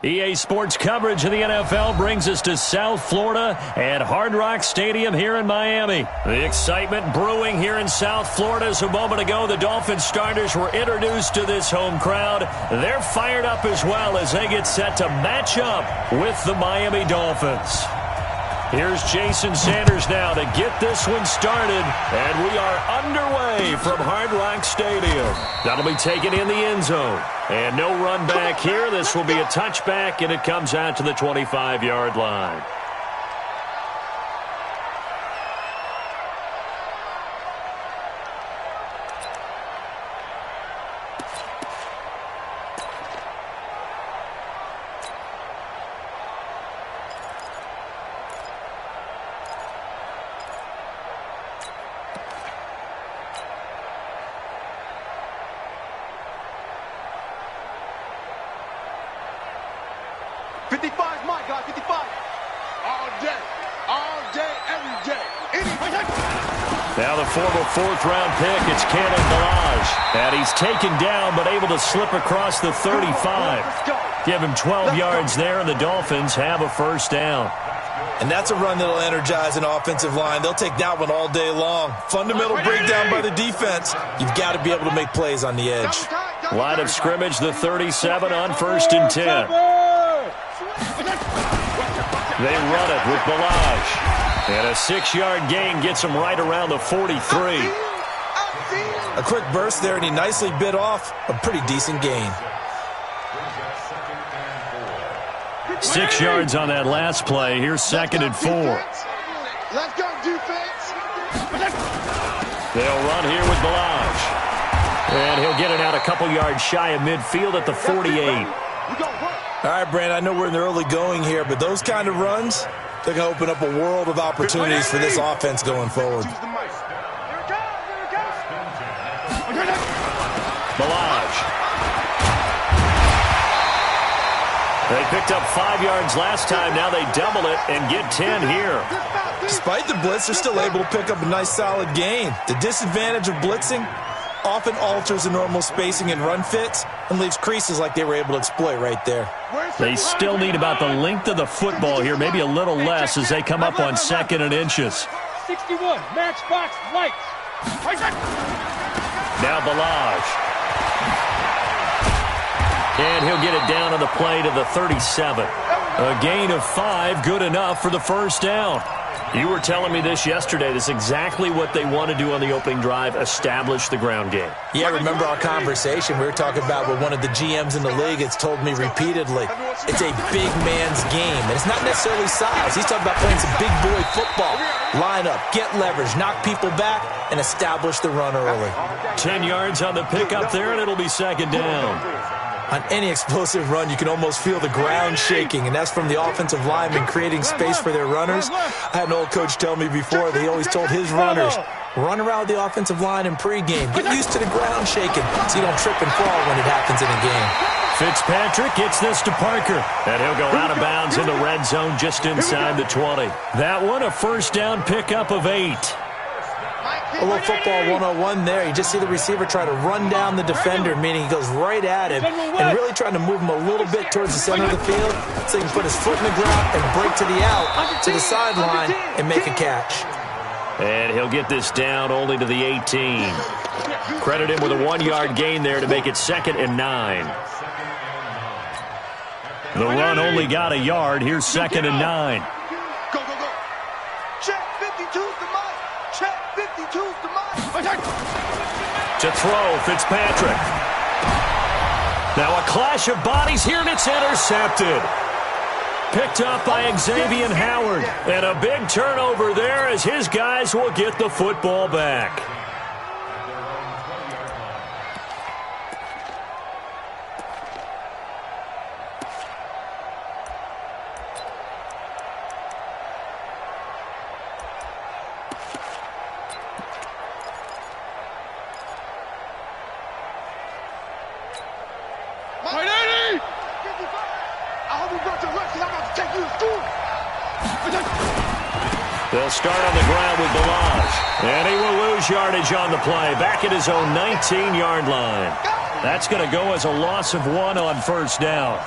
EA Sports coverage of the NFL brings us to South Florida at Hard Rock Stadium here in Miami. The excitement brewing here in South Florida as a moment ago the Dolphins starters were introduced to this home crowd. They're fired up as well as they get set to match up with the Miami Dolphins. Here's Jason Sanders now to get this one started, and we are underway from Hard Rock Stadium. That'll be taken in the end zone. And no run back here. This will be a touchback, and it comes out to the 25-yard line. Now the former fourth-round pick, it's Cannon Balaj. And he's taken down but able to slip across the 35. Give him 12 yards there, and the Dolphins have a first down. And that's a run that'll energize an offensive line. They'll take that one all day long. Fundamental breakdown by the defense. You've got to be able to make plays on the edge. Line of scrimmage, the 37 on 1st and 10. They run it with Balaj. And a 6-yard gain gets him right around the 43. A quick burst there, and he nicely bit off a pretty decent gain. 6 yards on that last play. Here's 2nd and 4. Let's go, defense. They'll run here with Balaj. And he'll get it out a couple yards shy of midfield at the 48. All right, Brand, I know we're in the early going here, but those kind of runs, they're going to open up a world of opportunities for this offense going forward. Balaj. They picked up 5 yards last time. Now they double it and get 10 here. Despite the blitz, they're still able to pick up a nice solid gain. The disadvantage of blitzing often alters the normal spacing and run fits and leaves creases like they were able to exploit right there. They still need about the length of the football here, maybe a little less as they come up on 2nd and inches. 61, matchbox lights. Now Balaj. And he'll get it down on the play to the 37. A gain of 5, good enough for the first down. You were telling me this yesterday. This is exactly what they want to do on the opening drive, establish the ground game. Yeah, remember our conversation? We were talking about what one of the GMs in the league has told me repeatedly. It's a big man's game, and it's not necessarily size. He's talking about playing some big boy football. Line up, get leverage, knock people back, and establish the run early. 10 yards on the pickup there, and it'll be 2nd down. On any explosive run, you can almost feel the ground shaking, and that's from the offensive linemen creating space for their runners. I had an old coach tell me before that he always told his runners, run around with the offensive line in pregame. Get used to the ground shaking so you don't trip and fall when it happens in a game. Fitzpatrick gets this to Parker, and he'll go out of bounds in the red zone just inside the 20. That one, a first down pickup of 8. A little football 101 there. You just see the receiver try to run down the defender, meaning he goes right at him and really trying to move him a little bit towards the center of the field so he can put his foot in the ground and break to the out, to the sideline, and make a catch. And he'll get this down only to the 18. Credit him with a 1-yard gain there to make it 2nd and 9. The run only got a yard. Here's 2nd and 9. Go, go, go. Check 52's the mic. Check 52's the mic. To throw, Fitzpatrick. Now a clash of bodies here, and it's intercepted. Picked up by Xavier Howard. And a big turnover there as his guys will get the football back. They'll start on the ground with Balaj. And he will lose yardage on the play. Back at his own 19-yard line. That's going to go as a loss of 1 on first down.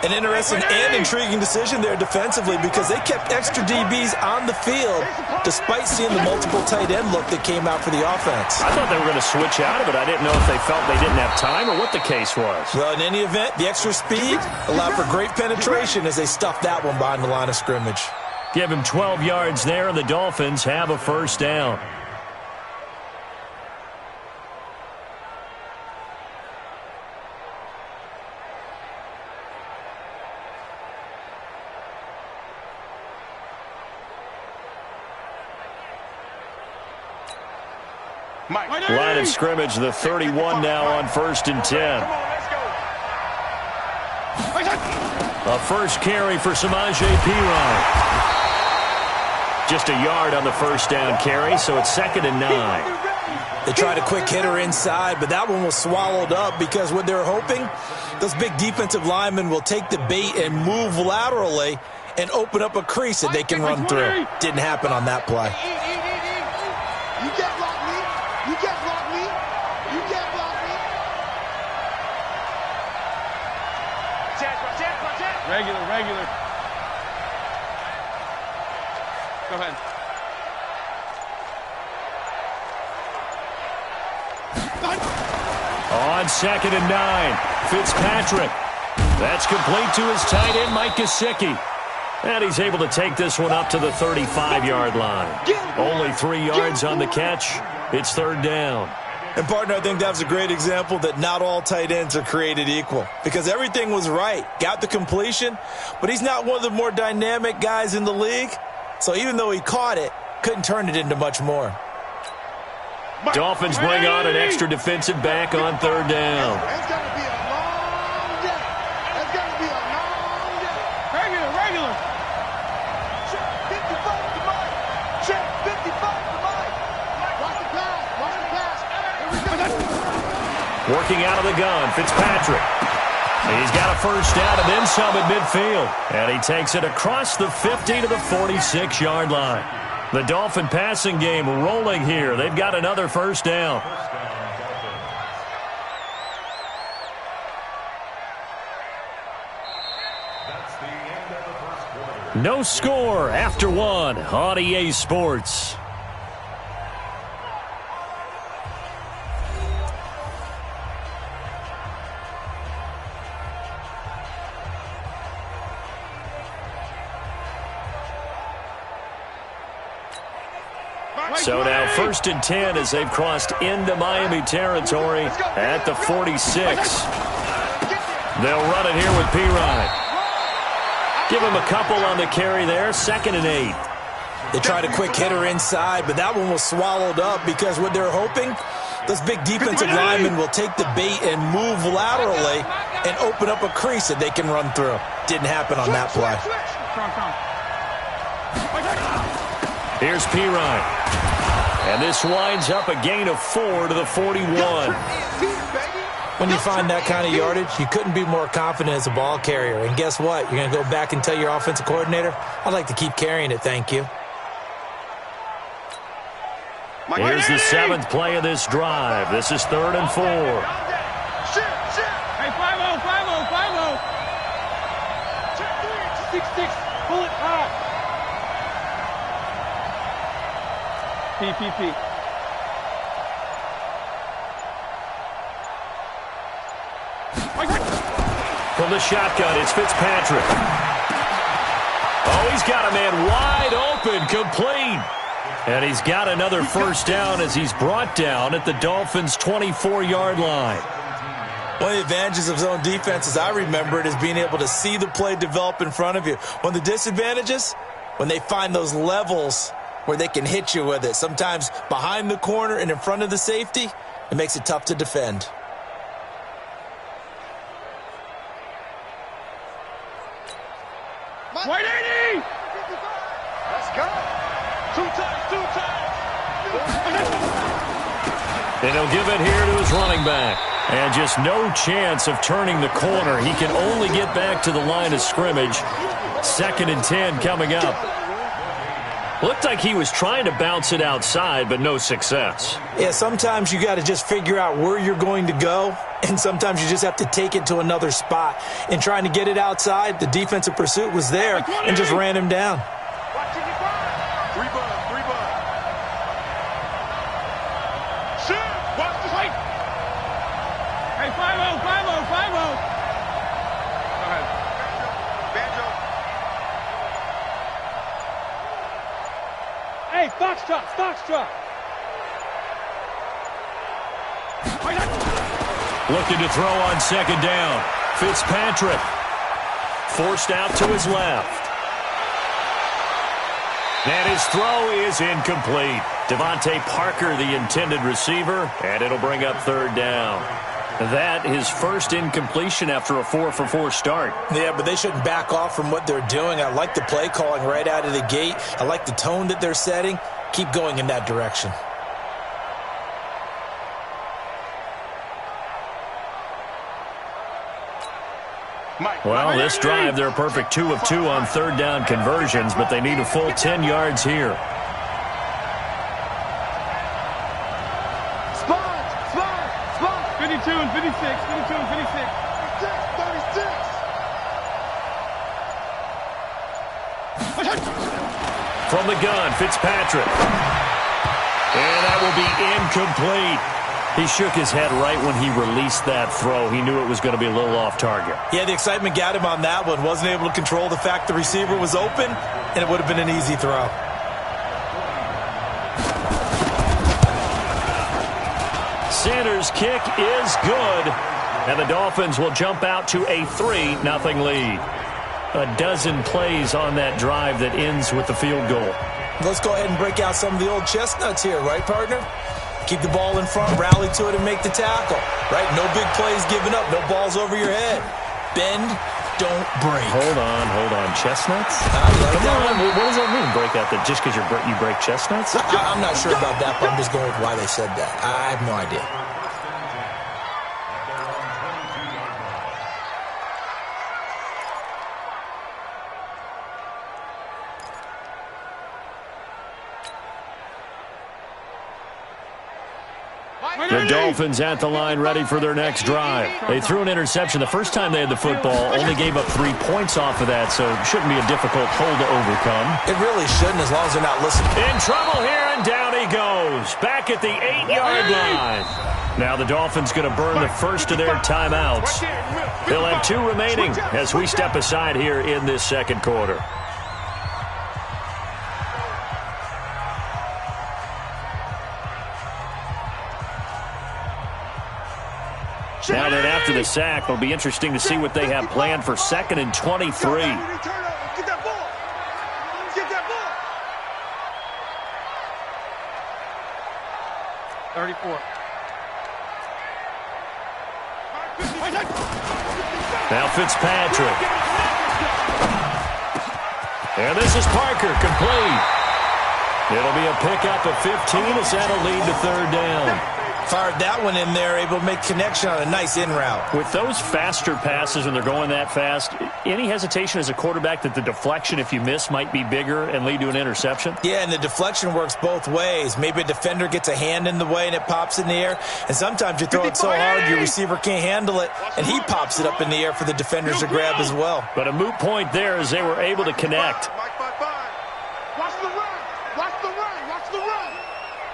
An interesting and intriguing decision there defensively because they kept extra DBs on the field despite seeing the multiple tight end look that came out for the offense. I thought they were going to switch out of it. I didn't know if they felt they didn't have time or what the case was. Well, in any event, the extra speed allowed for great penetration as they stuffed that one behind the line of scrimmage. Give him 12 yards there, and the Dolphins have a first down. Line of scrimmage, the 31 now on 1st and 10. A first carry for Samaje Perine. Just a yard on the first down carry, so it's 2nd and 9. They tried a quick hitter inside, but that one was swallowed up because what they're hoping, those big defensive linemen will take the bait and move laterally and open up a crease that they can run through. Didn't happen on that play. You can't block me. You can't block me. You can't block me. Regular. Go ahead. On 2nd and 9, Fitzpatrick. That's complete to his tight end, Mike Gesicki. And he's able to take this one up to the 35-yard line. Only 3 yards on the catch. It's 3rd down. And, partner, I think that was a great example that not all tight ends are created equal because everything was right. Got the completion, but he's not one of the more dynamic guys in the league. So even though he caught it, couldn't turn it into much more. Dolphins bring on an extra defensive back on 3rd down. It's going to be a long day. It's going to be a long day. Regular. Check 55 to Mike. Check 55 to Mike. Watch the pass. Here we go. Working out of the gun, Fitzpatrick. He's got a first down and then some at midfield. And he takes it across the 50 to the 46-yard line. The Dolphin passing game rolling here. They've got another first down. No score after one on EA Sports. So now 1st and 10 as they've crossed into Miami territory at the 46. They'll run it here with Perine. Give him a couple on the carry there. 2nd and 8. They tried a quick hitter inside, but that one was swallowed up because what they're hoping, those big defensive linemen will take the bait and move laterally and open up a crease that they can run through. Didn't happen on that play. Here's Perine. And this winds up a gain of 4 to the 41. When you find that kind of yardage, you couldn't be more confident as a ball carrier. And guess what? You're going to go back and tell your offensive coordinator, I'd like to keep carrying it, thank you. Here's the 7th play of this drive. This is 3rd and 4. Hey, 5-0. 6-6. Pull it high. PPP. From the shotgun, it's Fitzpatrick. Oh, he's got a man wide open, complete. And he's got another first down as he's brought down at the Dolphins' 24-yard line. One of the advantages of zone defense, as I remember it, is being able to see the play develop in front of you. One of the disadvantages, when they find those levels where they can hit you with it. Sometimes behind the corner and in front of the safety, it makes it tough to defend. White 80! Let's go. Two times. And he'll give it here to his running back. And just no chance of turning the corner. He can only get back to the line of scrimmage. 2nd and 10 coming up. Looked like he was trying to bounce it outside, but no success. Yeah, sometimes you got to just figure out where you're going to go And sometimes you just have to take it to another spot. In trying to get it outside, the defensive pursuit was there and just ran him down. Three bud. Shoot! Watch the fight! Hey, 5-0, 5-0, 5-0. Go ahead. Banjo. Hey, Foxtrot. Looking to throw on second down. Fitzpatrick forced out to his left. And his throw is incomplete. Devontae Parker, the intended receiver, and it'll bring up third down. That his first incompletion after a 4-for-4 start. Yeah, but they shouldn't back off from what they're doing. I like the play calling right out of the gate. I like the tone that they're setting. Keep going in that direction. Well, this drive, they're a perfect 2 of 2 on third down conversions, but they need a full 10 yards here. Spot. 52 and 56, 36. From the gun, Fitzpatrick. And that will be incomplete. He shook his head right when he released that throw. He knew it was going to be a little off target. Yeah, the excitement got him on that one. Wasn't able to control the fact the receiver was open, and it would have been an easy throw. Sanders' kick is good, and the Dolphins will jump out to a 3-0 lead. A dozen plays on that drive that ends with the field goal. Let's go ahead and break out some of the old chestnuts here, right, partner? Keep the ball in front, rally to it, and make the tackle. Right? No big plays given up, no balls over your head. Bend, don't break. Hold on. Chestnuts? Come on. What does that mean, break out? That just because you break chestnuts? I'm not sure about that, but I'm just going with why they said that. I have no idea. The Dolphins at the line ready for their next drive. They threw an interception the first time they had the football, only gave up 3 points off of that, so it shouldn't be a difficult hole to overcome. It really shouldn't, as long as they're not listening. In trouble here, and down he goes. Back at the 8-yard line. Now the Dolphins going to burn the first of their timeouts. They'll have 2 remaining as we step aside here in this second quarter. Now that after the sack, it'll be interesting to see what they have planned for 2nd and 23. Get that ball. 34. Now Fitzpatrick. And this is Parker, complete. It'll be a pickup of 15 as that'll lead to third down. Fired that one in there, able to make connection on a nice in route. With those faster passes when they're going that fast, any hesitation as a quarterback that the deflection, if you miss, might be bigger and lead to an interception? Yeah, and the deflection works both ways. Maybe a defender gets a hand in the way and it pops in the air. And sometimes you throw it so hard your receiver can't handle it, and he pops it up in the air for the defenders to grab as well. But a moot point there as they were able to connect. Watch the run.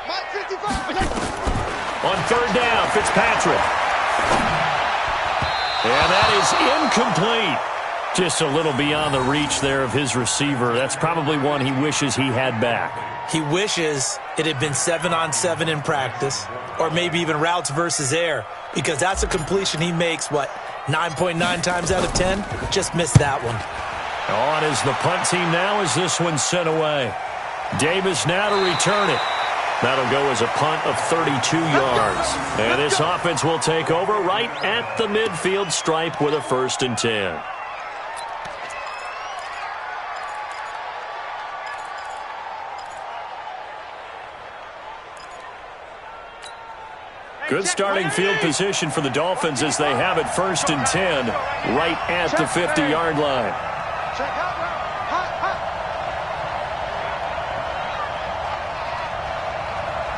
Mike 55. On third down, Fitzpatrick. And that is incomplete. Just a little beyond the reach there of his receiver. That's probably one he wishes he had back. He wishes it had been 7-on-7 in practice, or maybe even routes versus air, because that's a completion he makes, 9.9 times out of 10? Just missed that one. On is the punt team now as this one's sent away. Davis now to return it. That'll go as a punt of 32 yards. And this offense will take over right at the midfield stripe with a 1st and 10. Good starting field position for the Dolphins as they have it 1st and 10 right at the 50-yard line. Check out route. Hot.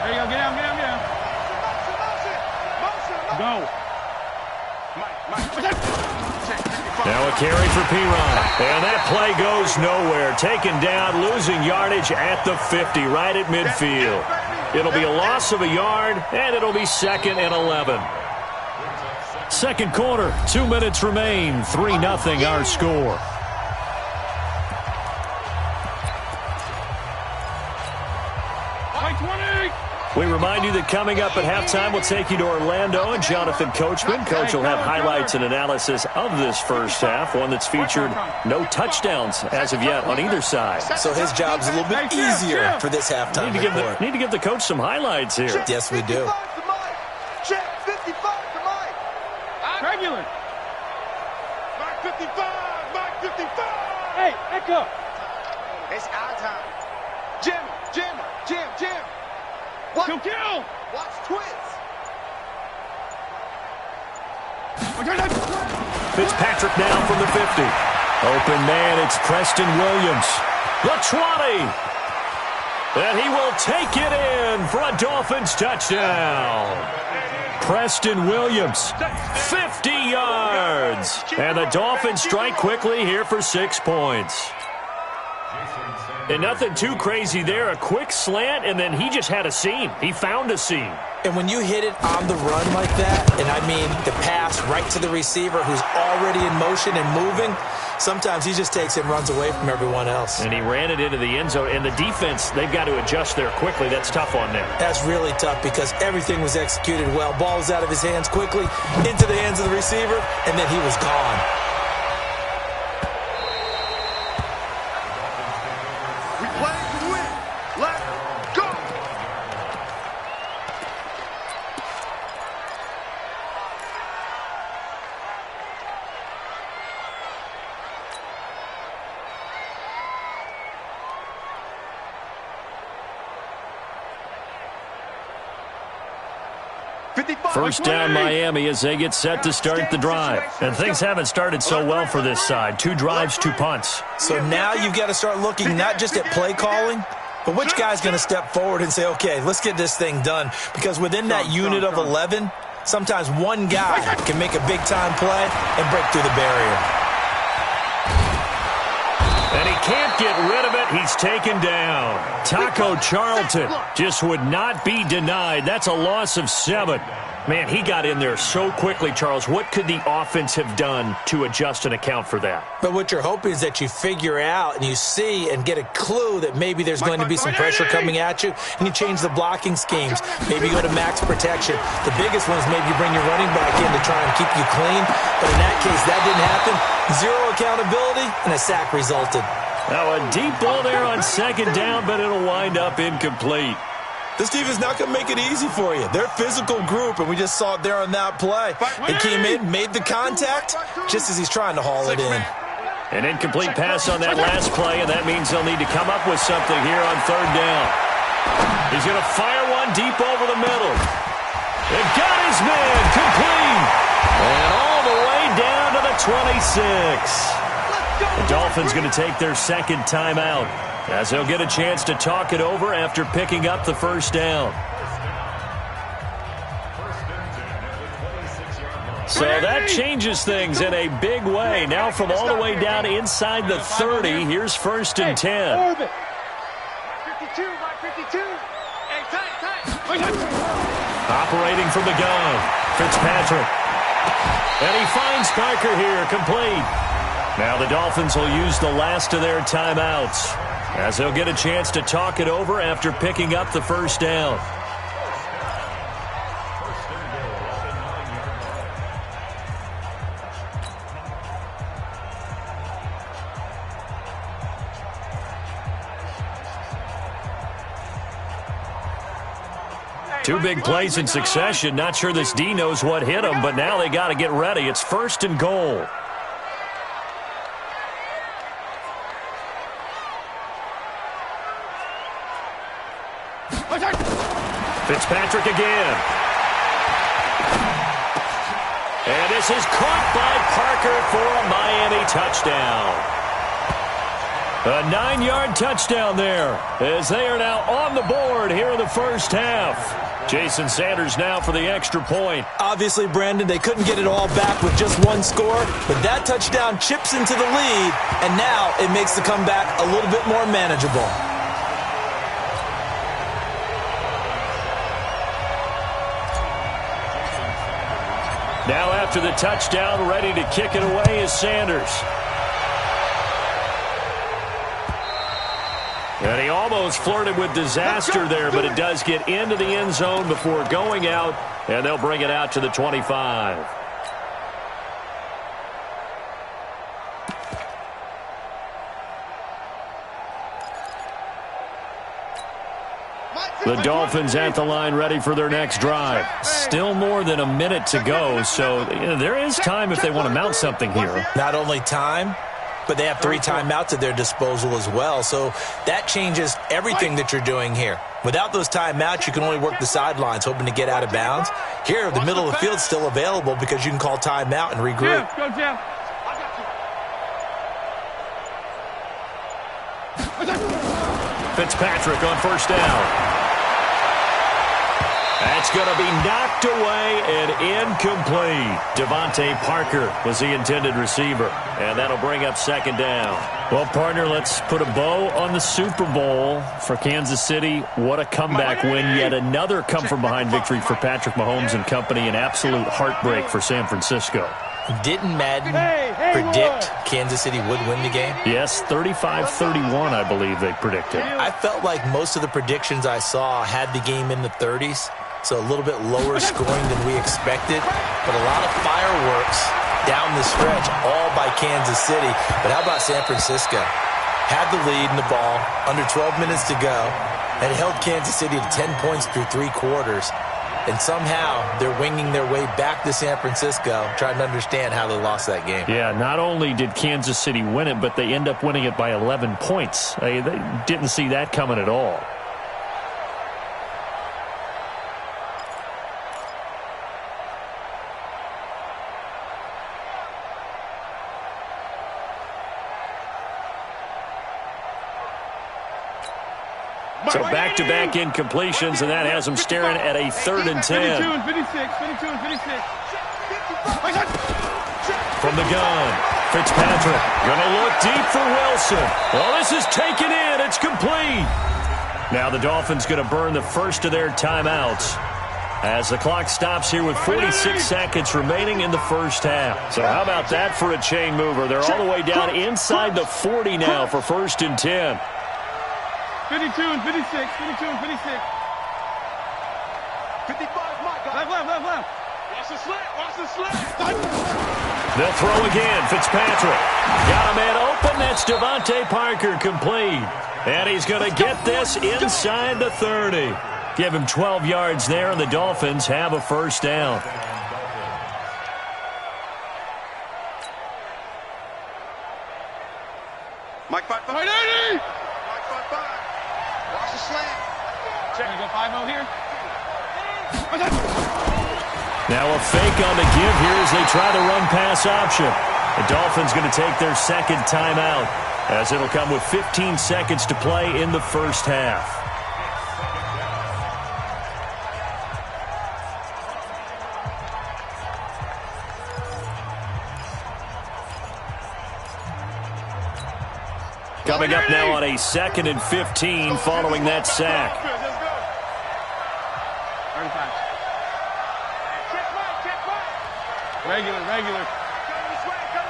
There you go. Get down. Motion. Go. Now a carry for P-Ron. And that play goes nowhere. Taken down, losing yardage at the 50, right at midfield. It'll be a loss of a yard, and it'll be 2nd and 11. Second quarter, 2 minutes remain. 3-0 our score. We remind you that coming up at halftime, we'll take you to Orlando and Jonathan Coachman. Coach will have highlights and analysis of this first half, one that's featured no touchdowns as of yet on either side. So his job's a little bit easier for this halftime report. Need to give the coach some highlights here. Yes, we do. Check 55 to Mike. Regular. Mike 55. Mike 55. Hey, echo. It's our time. Jim. Watch, Kill. Watch twins. Fitzpatrick now from the 50. Open man, it's Preston Williams. The 20. And he will take it in for a Dolphins touchdown. Preston Williams, 50 yards. And the Dolphins strike quickly here for 6 points. And nothing too crazy there. A quick slant, and then he just had a seam. He found a seam. And when you hit it on the run like that, and I mean the pass right to the receiver who's already in motion and moving, sometimes he just takes it and runs away from everyone else. And he ran it into the end zone. And the defense, they've got to adjust there quickly. That's tough on them. That's really tough because everything was executed well. Ball was out of his hands quickly, into the hands of the receiver, and then he was gone. We play to win. Let's go. First down Miami as they get set to start the drive. And things haven't started so well for this side. 2 drives, 2 punts. So now you've got to start looking not just at play calling, but which guy's going to step forward and say, okay, let's get this thing done. Because within that unit of 11, sometimes one guy can make a big-time play and break through the barrier. And he can't get rid of it. He's taken down. Taco Charlton just would not be denied. That's a loss of 7. Man, he got in there so quickly, Charles. What could the offense have done to adjust and account for that? But what you're hoping is that you figure out and you see and get a clue that maybe there's going to be some pressure coming at you, and you change the blocking schemes. Maybe you go to max protection. The biggest one is maybe you bring your running back in to try and keep you clean. But in that case, that didn't happen. 0 accountability, and a sack resulted. Now a deep ball there on 2nd down, but it'll wind up incomplete. This defense is not going to make it easy for you. They're a physical group, and we just saw it there on that play. He came in, made the contact, just as he's trying to haul it in. An incomplete pass on that last play, and that means they'll need to come up with something here on 3rd down. He's going to fire one deep over the middle. It got his man complete. And all the way down to the 26. The Dolphins going to take their 2nd timeout, as they'll get a chance to talk it over after picking up the 1st down. So that changes things in a big way. Now from all the way down inside the 30, here's 1st and 10. Orbit. 52, my 52. Hey, tight. Operating from the gun, Fitzpatrick. And he finds Parker here, complete. Now the Dolphins will use the last of their timeouts, as they'll get a chance to talk it over after picking up the 1st down. Two big plays in succession. Not sure this D knows what hit him, but now they got to get ready. It's 1st and goal. Fitzpatrick again. And this is caught by Parker for a Miami touchdown. A 9-yard touchdown there as they are now on the board here in the first half. Jason Sanders now for the extra point. Obviously, Brandon, they couldn't get it all back with just one score, but that touchdown chips into the lead, and now it makes the comeback a little bit more manageable. Now after the touchdown, ready to kick it away is Sanders. And he almost flirted with disaster there, but it does get into the end zone before going out, and they'll bring it out to the 25. The Dolphins at the line ready for their next drive. Still more than a minute to go, so there is time if they want to mount something here. Not only time, but they have 3 timeouts at their disposal as well, so that changes everything that you're doing here. Without those timeouts, you can only work the sidelines, hoping to get out of bounds. Here, the middle of the field is still available because you can call timeout and regroup. Go, Jeff. Fitzpatrick on first down. That's going to be knocked away and incomplete. Devontae Parker was the intended receiver, and that'll bring up second down. Well, partner, let's put a bow on the Super Bowl for Kansas City. What a comeback win. Yet another come-from-behind victory for Patrick Mahomes and company. An absolute heartbreak for San Francisco. Didn't Madden predict Kansas City would win the game? Yes, 35-31, I believe they predicted. I felt like most of the predictions I saw had the game in the 30s, so a little bit lower scoring than we expected, but a lot of fireworks down the stretch, all by Kansas City. But how about San Francisco? Had the lead in the ball, under 12 minutes to go, and held Kansas City to 10 points through 3 quarters. And somehow they're winging their way back to San Francisco, trying to understand how they lost that game. Yeah, not only did Kansas City win it, but they end up winning it by 11 points. They didn't see that coming at all. So back-to-back incompletions, and that has them staring at a 3rd and 10. 52 and 56, 52 and 56. From the gun, Fitzpatrick going to look deep for Wilson. Well, this is taken in. It's complete. Now the Dolphins going to burn the first of their timeouts as the clock stops here with 46 seconds remaining in the first half. So how about that for a chain mover? They're all the way down inside the 40 now for 1st and 10. 52 and 56, 52 and 56. 55, Mike. Left. Watch the slant, watch the slant. They'll throw again. Fitzpatrick got a man open. That's Devontae Parker, complete. And he's going to get this inside the 30. Give him 12 yards there, and the Dolphins have a first down. Mike, 5-5. Right, 80! Mike, 5-5. Watch the slant. Check. You go 5-0 here. Now a fake on the give here as they try the run-pass option. The Dolphins going to take their second timeout as it'll come with 15 seconds to play in the first half. Coming up now on a 2nd and 15 following that sack. 35. Regular. Coming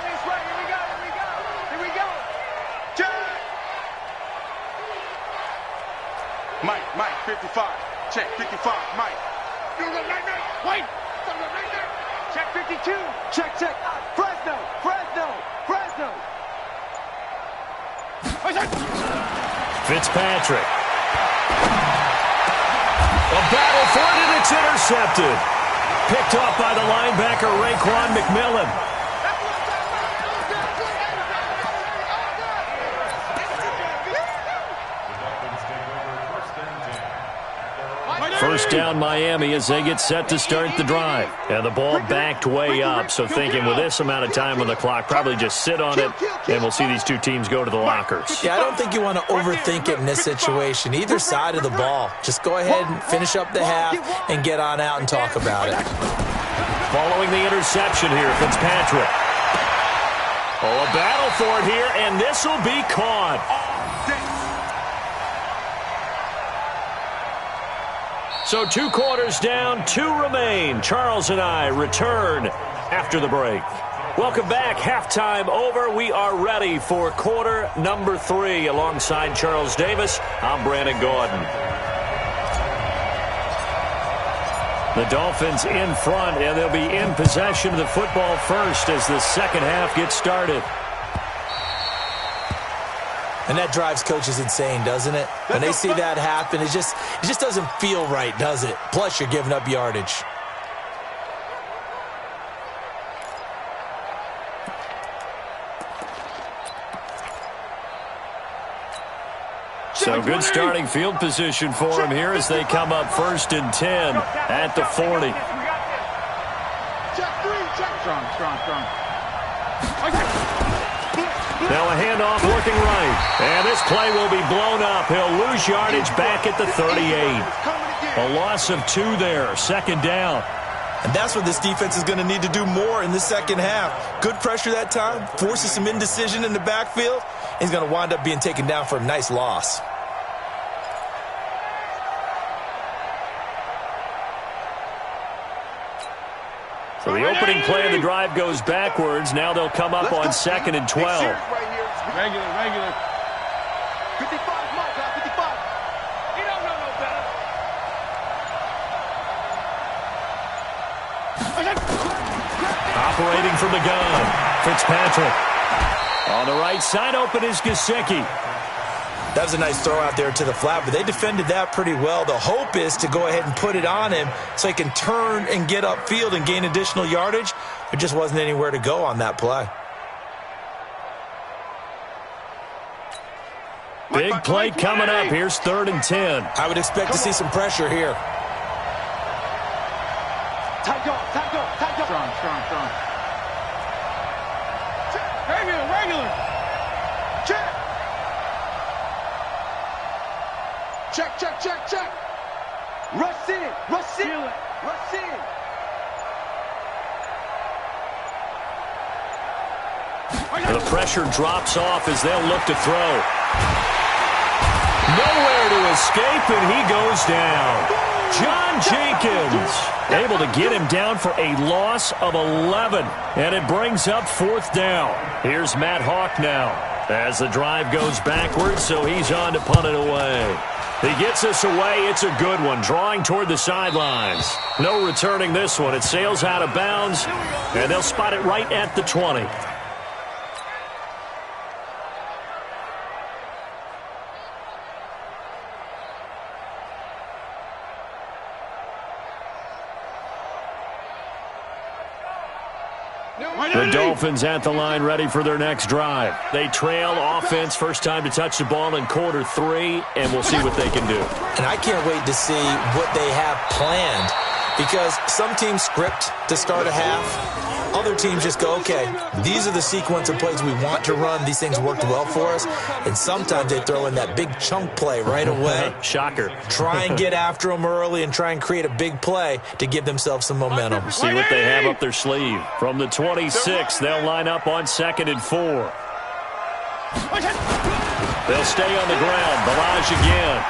this way. Here we go. Check. Mike, 55. Check, 55. Mike. Wait. Check, 52. Check. Fresno. Fitzpatrick. A battle for it, and it's intercepted. Picked off by the linebacker, Raekwon McMillan. First down Miami as they get set to start the drive. And the ball backed way up, so thinking with this amount of time on the clock, probably just sit on it, and we'll see these two teams go to the lockers. Yeah, I don't think you want to overthink it in this situation. Either side of the ball. Just go ahead and finish up the half and get on out and talk about it. Following the interception here, Fitzpatrick. Oh, a battle for it here, and this will be caught. So 2 quarters down, 2 remain. Charles and I return after the break. Welcome back. Halftime over. We are ready for quarter number 3. Alongside Charles Davis, I'm Brandon Gordon. The Dolphins in front, and they'll be in possession of the football first as the second half gets started. And that drives coaches insane, doesn't it? When they see that happen, it just doesn't feel right, does it? Plus, you're giving up yardage. So good starting field position for them here as they come up 1st and 10 at the 40. Now a handoff looking right. And this play will be blown up. He'll lose yardage back at the 38. A loss of 2 there. 2nd down. And that's what this defense is going to need to do more in the second half. Good pressure that time. Forces some indecision in the backfield. He's going to wind up being taken down for a nice loss. So the opening play of the drive goes backwards. Now they'll come up on 2nd and 12. Regular. 55, Mike, 55. He don't know no better. Operating from the gun, Fitzpatrick. On the right side, open is Gesicki. That was a nice throw out there to the flat, but they defended that pretty well. The hope is to go ahead and put it on him so he can turn and get upfield and gain additional yardage. There just wasn't anywhere to go on that play. Big play coming up. Here's 3rd and 10. I would expect to see some pressure here. Tight go. Strong. Regular. Check. Rush in. The pressure drops off as they'll look to throw. Nowhere to escape, and he goes down. John Jenkins able to get him down for a loss of 11, and it brings up 4th down. Here's Matt Hawk now as the drive goes backwards, so he's on to punt it away. He gets us away. It's a good one, drawing toward the sidelines. No returning this one. It sails out of bounds, and they'll spot it right at the 20. The Dolphins at the line ready for their next drive. They trail offense, first time to touch the ball in quarter 3, and we'll see what they can do. And I can't wait to see what they have planned, because some teams script to start a half. Other teams just go, okay, these are the sequence of plays we want to run. These things worked well for us. And sometimes they throw in that big chunk play right away. Shocker. Try and get after them early and try and create a big play to give themselves some momentum. See what they have up their sleeve. From the 26, they'll line up on 2nd and 4. They'll stay on the ground. Balaj again.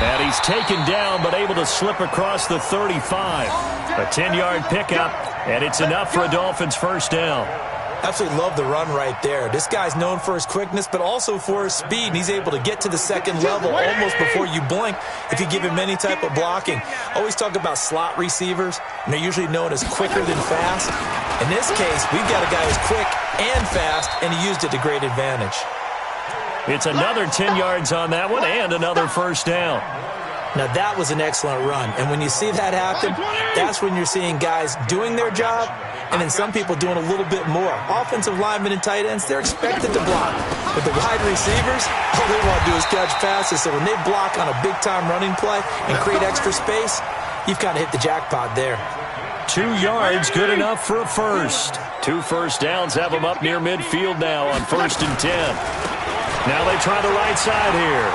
And he's taken down, but able to slip across the 35. A 10-yard pickup, and it's enough for a Dolphins first down. Absolutely love the run right there. This guy's known for his quickness, but also for his speed, and he's able to get to the second level almost before you blink if you give him any type of blocking. Always talk about slot receivers, and they're usually known as quicker than fast. In this case, we've got a guy who's quick and fast, and he used it to great advantage. It's another 10 yards on that one and another first down. Now, that was an excellent run. And when you see that happen, that's when you're seeing guys doing their job and then some people doing a little bit more. Offensive linemen and tight ends, they're expected to block. But the wide receivers, all they want to do is catch passes. So when they block on a big-time running play and create extra space, you've kind of hit the jackpot there. 2 yards, good enough for a first. 2 first downs have them up near midfield now on 1st and 10. Now they try the right side here.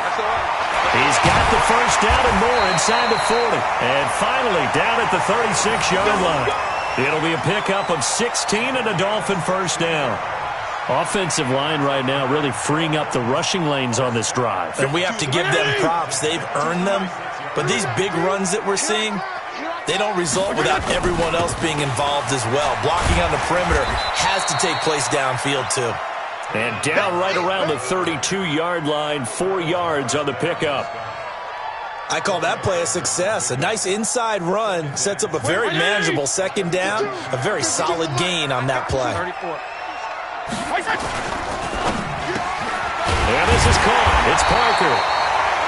He's got the first down and more inside the 40. And finally down at the 36-yard line. It'll be a pickup of 16 and a Dolphin first down. Offensive line right now really freeing up the rushing lanes on this drive. And we have to give them props. They've earned them. But these big runs that we're seeing, they don't result without everyone else being involved as well. Blocking on the perimeter has to take place downfield too. And down right around the 32-yard line, 4 yards on the pickup. I call that play a success. A nice inside run sets up a very manageable second down. A very solid gain on that play. And this is caught. It's Parker.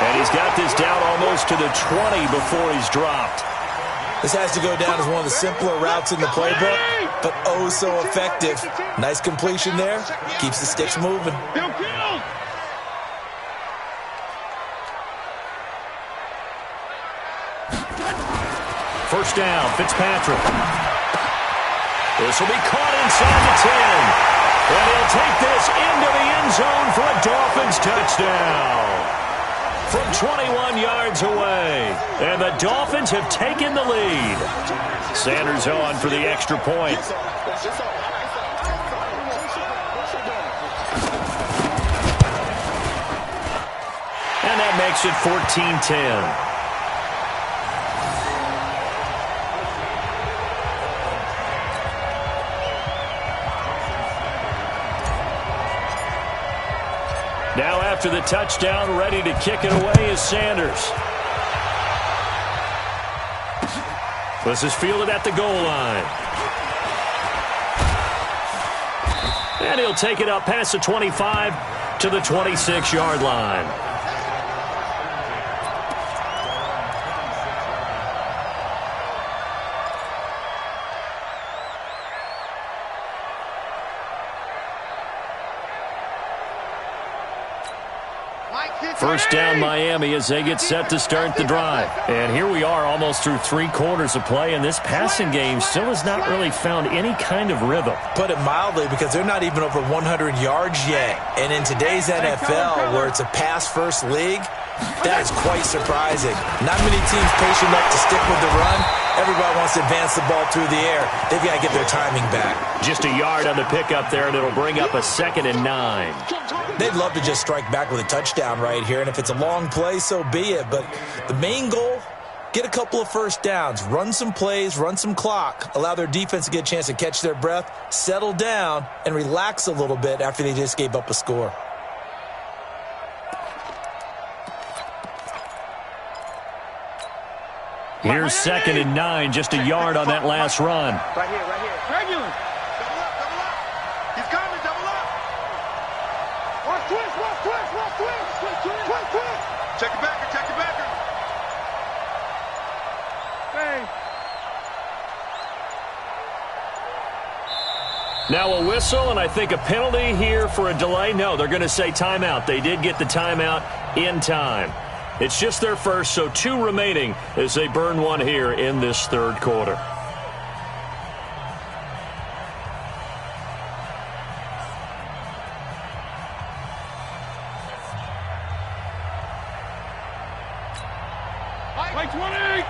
And he's got this down almost to the 20 before he's dropped. This has to go down as one of the simpler routes in the playbook, but oh so effective. Nice completion there. Keeps the sticks moving. First down, Fitzpatrick. This will be caught inside the 10. And he'll take this into the end zone for a Dolphins touchdown. From 21 yards away. And the Dolphins have taken the lead. Sanders on for the extra point. And that makes it 14-10. Now after the touchdown, ready to kick it away is Sanders. This is fielded at the goal line. And he'll take it up past the 25 to the 26-yard line. First down Miami as they get set to start the drive. And here we are almost through 3 quarters of play, and this passing game still has not really found any kind of rhythm. Put it mildly, because they're not even over 100 yards yet. And in today's NFL, where it's a pass-first league, that is quite surprising. Not many teams patient enough to stick with the run. Everybody wants to advance the ball through the air. They've got to get their timing back. Just a yard on the pickup there, and it'll bring up a 2nd and 9. They'd love to just strike back with a touchdown right here, and if it's a long play, so be it. But the main goal, get a couple of first downs, run some plays, run some clock, allow their defense to get a chance to catch their breath, settle down, and relax a little bit after they just gave up a score. Here's 2nd and 9, just a yard on that last run. Right here, right here. Regular. Double up, double up. He's coming, double up. Watch twist, watch twist, watch twist. Twist, twist. Check it backer, check it backer. Hey. Now a whistle, and I think a penalty here for a delay. No, they're going to say timeout. They did get the timeout in time. It's just their first, so 2 remaining as they burn one here in this 3rd quarter. Like 20! 55.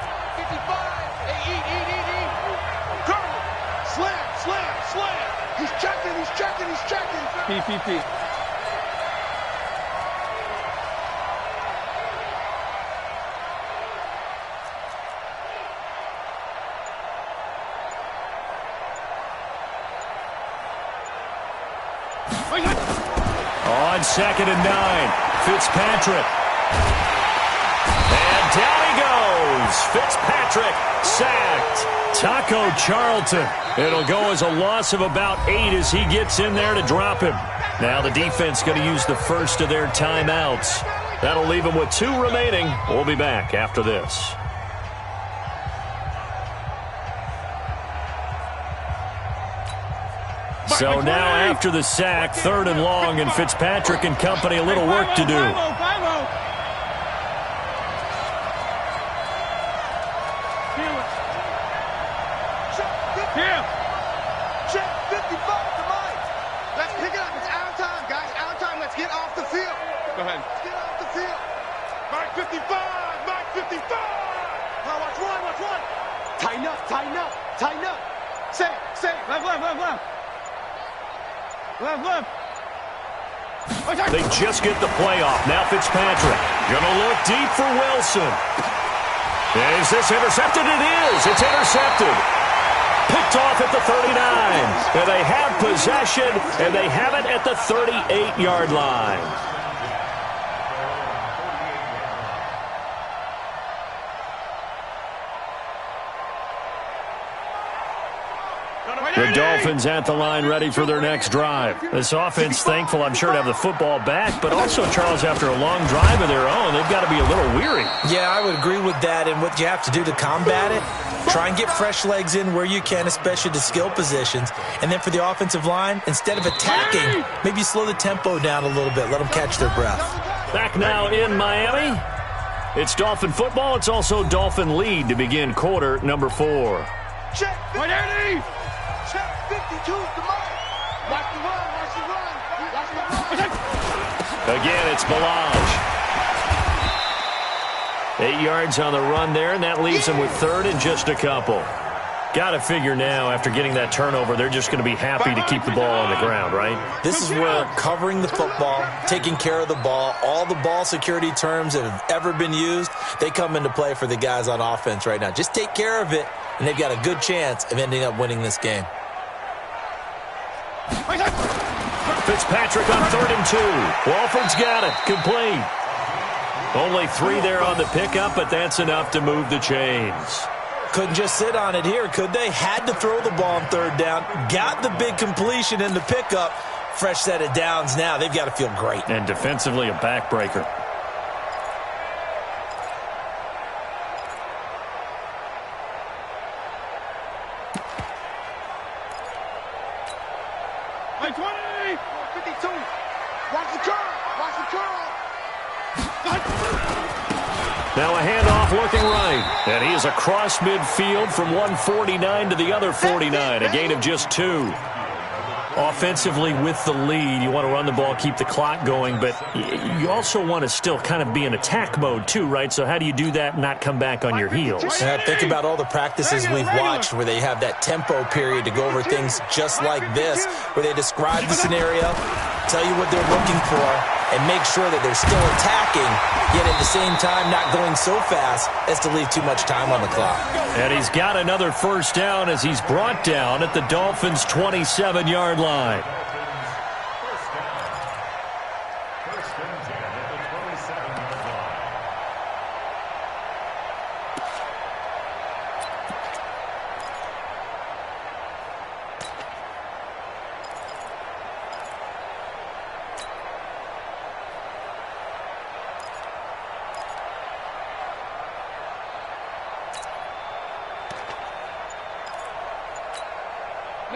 Hey, eat. Curl. Slam. He's checking. PPP. On 2nd and 9, Fitzpatrick. And down he goes. Fitzpatrick sacked. Taco Charlton. It'll go as a loss of about 8 as he gets in there to drop him. Now the defense going to use the first of their timeouts. That'll leave them with 2 remaining. We'll be back after this. So now after the sack, 3rd and long, and Fitzpatrick and company a little work to do. 5-0. Here. Check 55 to Mike. Let's pick it up. It's our time, guys. Our time. Let's get off the field. Go ahead. Let's get off the field. Mike 55. Mike 55. Now watch one. Watch one. Tighten up. Tighten up. Tighten up. Say. Left. They just get the play off. Now Fitzpatrick gonna look deep for Wilson. Is this intercepted? It is. It's intercepted. Picked off at the 39. And they have possession, and they have it at the 38-yard line. The Dolphins at the line ready for their next drive. This offense thankful, I'm sure, to have the football back, but also, Charles, after a long drive of their own, they've got to be a little weary. Yeah, I would agree with that, and what you have to do to combat it, try and get fresh legs in where you can, especially to skill positions. And then for the offensive line, instead of attacking, maybe slow the tempo down a little bit, let them catch their breath. Back now in Miami. It's Dolphin football. It's also Dolphin lead to begin quarter number 4. Check 50. Check 52 to Mike. Watch the run. Watch the run. Watch the run. Again, it's Balaj. 8 yards on the run there, and that leaves them with 3rd and just a couple. Got to figure now, after getting that turnover, they're just going to be happy to keep the ball on the ground, right? This is where covering the football, taking care of the ball, all the ball security terms that have ever been used, they come into play for the guys on offense right now. Just take care of it, and they've got a good chance of ending up winning this game. Fitzpatrick on 3rd and 2. Walford's got it. Complete. Only 3 there on the pickup, but that's enough to move the chains. Couldn't just sit on it here, could they? Had to throw the ball on 3rd down. Got the big completion in the pickup. Fresh set of downs now. They've got to feel great. And defensively, a backbreaker. Like 20. 52. Watch the curl. Watch the curl. Now a handoff looking right. And he is across midfield from 149 to the other 49. A gain of just 2. Offensively with the lead, you want to run the ball, keep the clock going, but you also want to still kind of be in attack mode too, right? So how do you do that and not come back on your heels? And I think about all the practices we've watched where they have that tempo period to go over things just like this, where they describe the scenario, tell you what they're looking for, and make sure that they're still attacking, yet at the same time not going so fast as to leave too much time on the clock. And he's got another first down as he's brought down at the Dolphins' 27-yard line.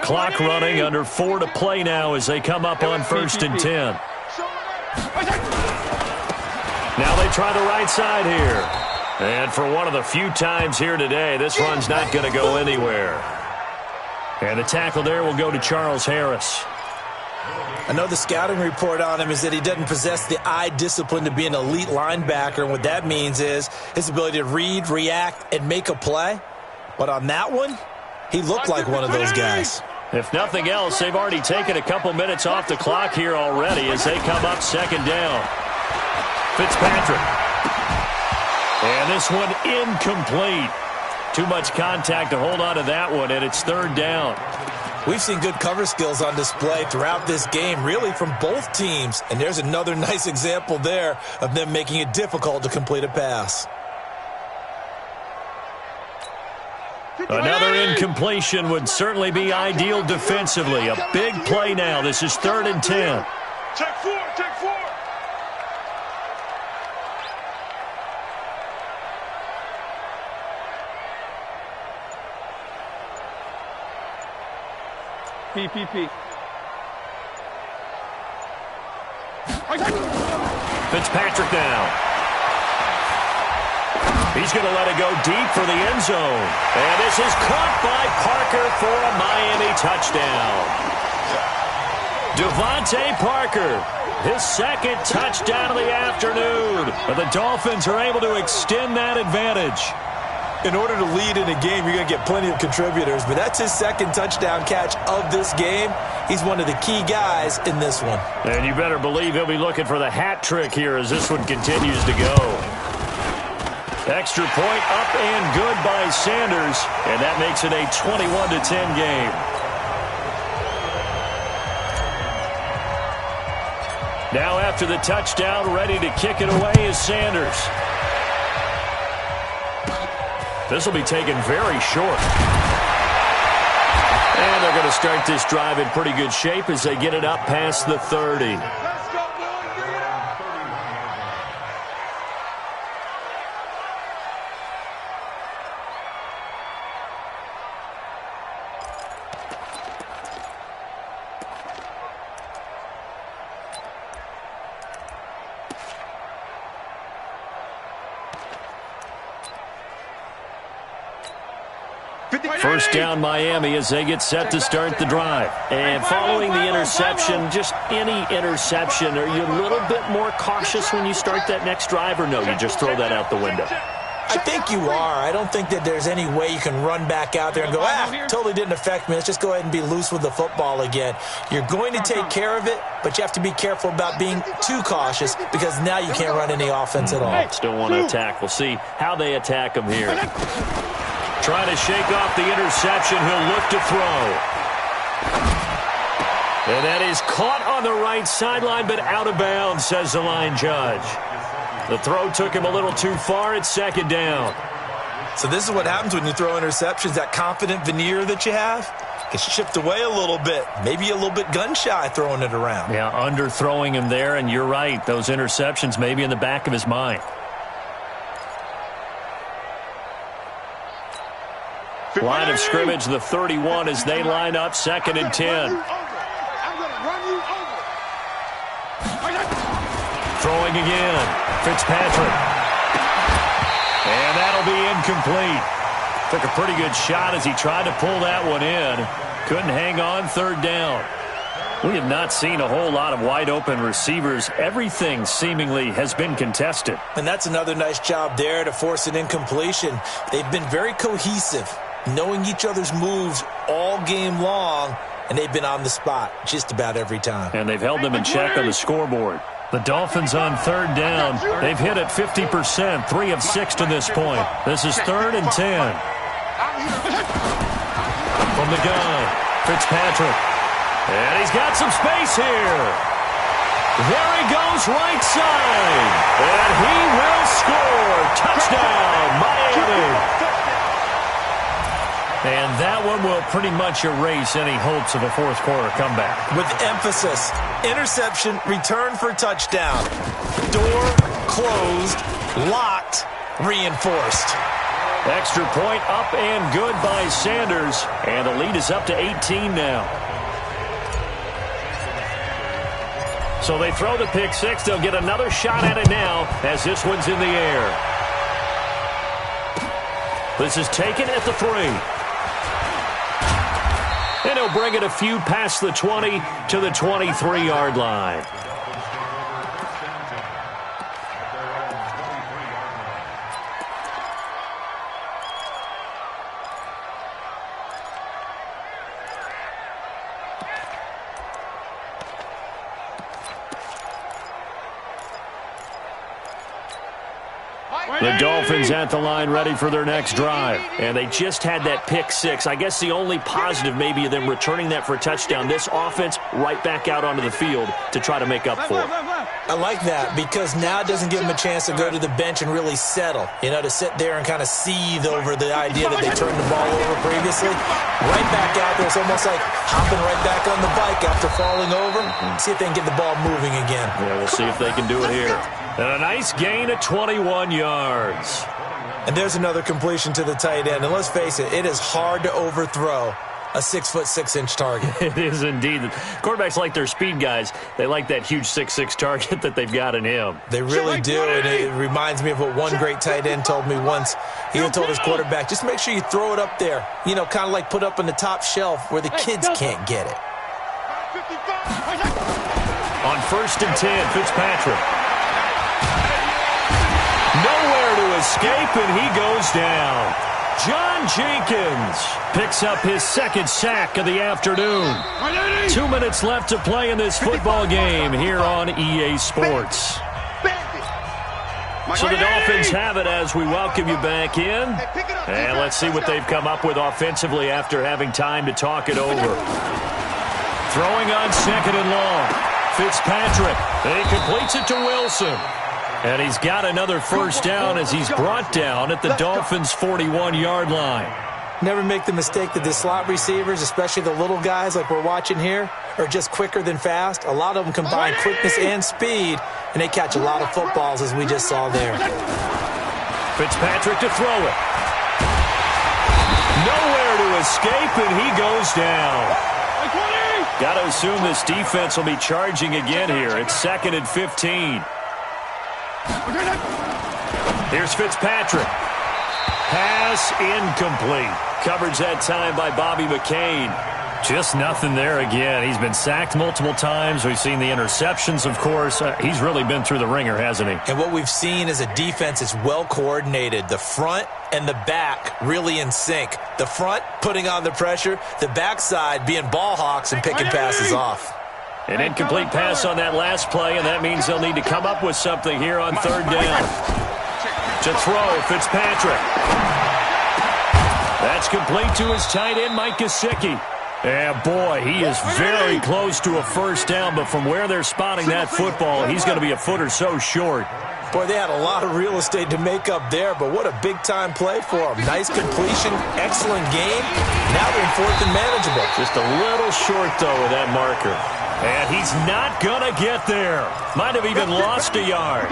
Clock running, under 4 to play now as they come up on 1st and 10. Now they try the right side here. And for one of the few times here today, this run's not going to go anywhere. And the tackle there will go to Charles Harris. I know the scouting report on him is that he doesn't possess the eye discipline to be an elite linebacker. And what that means is his ability to read, react, and make a play. But on that one, he looked like one of those guys. If nothing else, they've already taken a couple minutes off the clock here already as they come up 2nd down. Fitzpatrick. And this one incomplete. Too much contact to hold on to that one, and it's 3rd down. We've seen good cover skills on display throughout this game, really from both teams. And there's another nice example there of them making it difficult to complete a pass. Another incompletion would certainly be ideal defensively. A big play now. This is 3rd and 10. Check 4. Check 4. PPP. Fitzpatrick now. He's going to let it go deep for the end zone. And this is caught by Parker for a Miami touchdown. Devontae Parker, his second touchdown of the afternoon. But the Dolphins are able to extend that advantage. In order to lead in a game, you're going to get plenty of contributors, but that's his second touchdown catch of this game. He's one of the key guys in this one. And you better believe he'll be looking for the hat trick here as this one continues to go. Extra point up and good by Sanders, and that makes it a 21-10 game. Now after the touchdown, ready to kick it away is Sanders. This will be taken very short. And they're going to start this drive in pretty good shape as they get it up past the 30. First down Miami as they get set to start the drive. And following the interception, just any interception, are you a little bit more cautious when you start that next drive, or no, you just throw that out the window? I think you are. I don't think that there's any way you can run back out there and go, totally didn't affect me. Let's just go ahead and be loose with the football again. You're going to take care of it, but you have to be careful about being too cautious because now you can't run any offense at all. Still want to attack. We'll see how they attack them here. Trying to shake off the interception. He'll look to throw. And that is caught on the right sideline, but out of bounds, says the line judge. The throw took him a little too far. It's second down. So this is what happens when you throw interceptions. That confident veneer that you have gets chipped away a little bit. Maybe a little bit gun-shy throwing it around. Yeah, underthrowing him there, and you're right. Those interceptions may be in the back of his mind. Line of scrimmage, the 31, as they line up, 2nd and 10. Throwing again, Fitzpatrick. And that'll be incomplete. Took a pretty good shot as he tried to pull that one in. Couldn't hang on, 3rd down. We have not seen a whole lot of wide-open receivers. Everything seemingly has been contested. And that's another nice job there to force an incompletion. They've been very cohesive, knowing each other's moves all game long, and they've been on the spot just about every time. And they've held them in check on the scoreboard. The Dolphins on 3rd down. They've hit it 50%, 3 of 6 to this point. This is 3rd and 10. From the gun, Fitzpatrick. And he's got some space here. There he goes right side. And he will score. Touchdown, Miami. And that one will pretty much erase any hopes of a fourth-quarter comeback. With emphasis, interception, return for touchdown. Door closed, locked, reinforced. Extra point up and good by Sanders. And the lead is up to 18 now. So they throw the pick six. They'll get another shot at it now as this one's in the air. This is taken at the 3. And he'll bring it a few past the 20 to the 23-yard line. The Dolphins at the line ready for their next drive. And they just had that pick six. I guess the only positive maybe of them returning that for a touchdown. This offense right back out onto the field to try to make up for it. I like that because now it doesn't give them a chance to go to the bench and really settle. You know, to sit there and kind of seethe over the idea that they turned the ball over previously. Right back out there. It's almost like hopping right back on the bike after falling over. See if they can get the ball moving again. Yeah, we'll see if they can do it here. And a nice gain of 21 yards. And there's another completion to the tight end. And let's face it, it is hard to overthrow a 6'6" target. It is indeed. Quarterbacks like their speed guys. They like that huge 6'6" target that they've got in him. They really do, and it reminds me of what one great tight end told me once. He told his quarterback, just make sure you throw it up there, you know, kind of like put up on the top shelf where the kids can't get it. On 1st and 10, Fitzpatrick. Nowhere to escape, and he goes down. John Jenkins picks up his 2nd sack of the afternoon. 2 minutes left to play in this football game here on EA Sports. So the Dolphins have it as we welcome you back in. And let's see what they've come up with offensively after having time to talk it over. Throwing on 2nd and long. Fitzpatrick. He completes it to Wilson. And he's got another 1st down as he's brought down at the Dolphins' 41-yard line. Never make the mistake that the slot receivers, especially the little guys like we're watching here, are just quicker than fast. A lot of them combine quickness and speed, and they catch a lot of footballs, as we just saw there. Fitzpatrick to throw it. Nowhere to escape, and he goes down. Got to assume this defense will be charging again here. It's 2nd and 15. Here's Fitzpatrick. Pass incomplete. Coverage that time by Bobby McCain. Just nothing there again. He's been sacked multiple times. We've seen the interceptions, of course. He's really been through the ringer, hasn't he? And what we've seen is a defense that's well coordinated. The front and the back really in sync. The front putting on the pressure. The backside being ball hawks and picking passes off. An incomplete pass on that last play, and that means they'll need to come up with something here on 3rd down. To throw, Fitzpatrick. That's complete to his tight end, Mike Gesicki. And boy, he is very close to a 1st down, but from where they're spotting that football, he's going to be a foot or so short. Boy, they had a lot of real estate to make up there, but what a big-time play for them. Nice completion, excellent game. Now they're in 4th and manageable. Just a little short, though, with that marker. And he's not going to get there. Might have even lost a yard.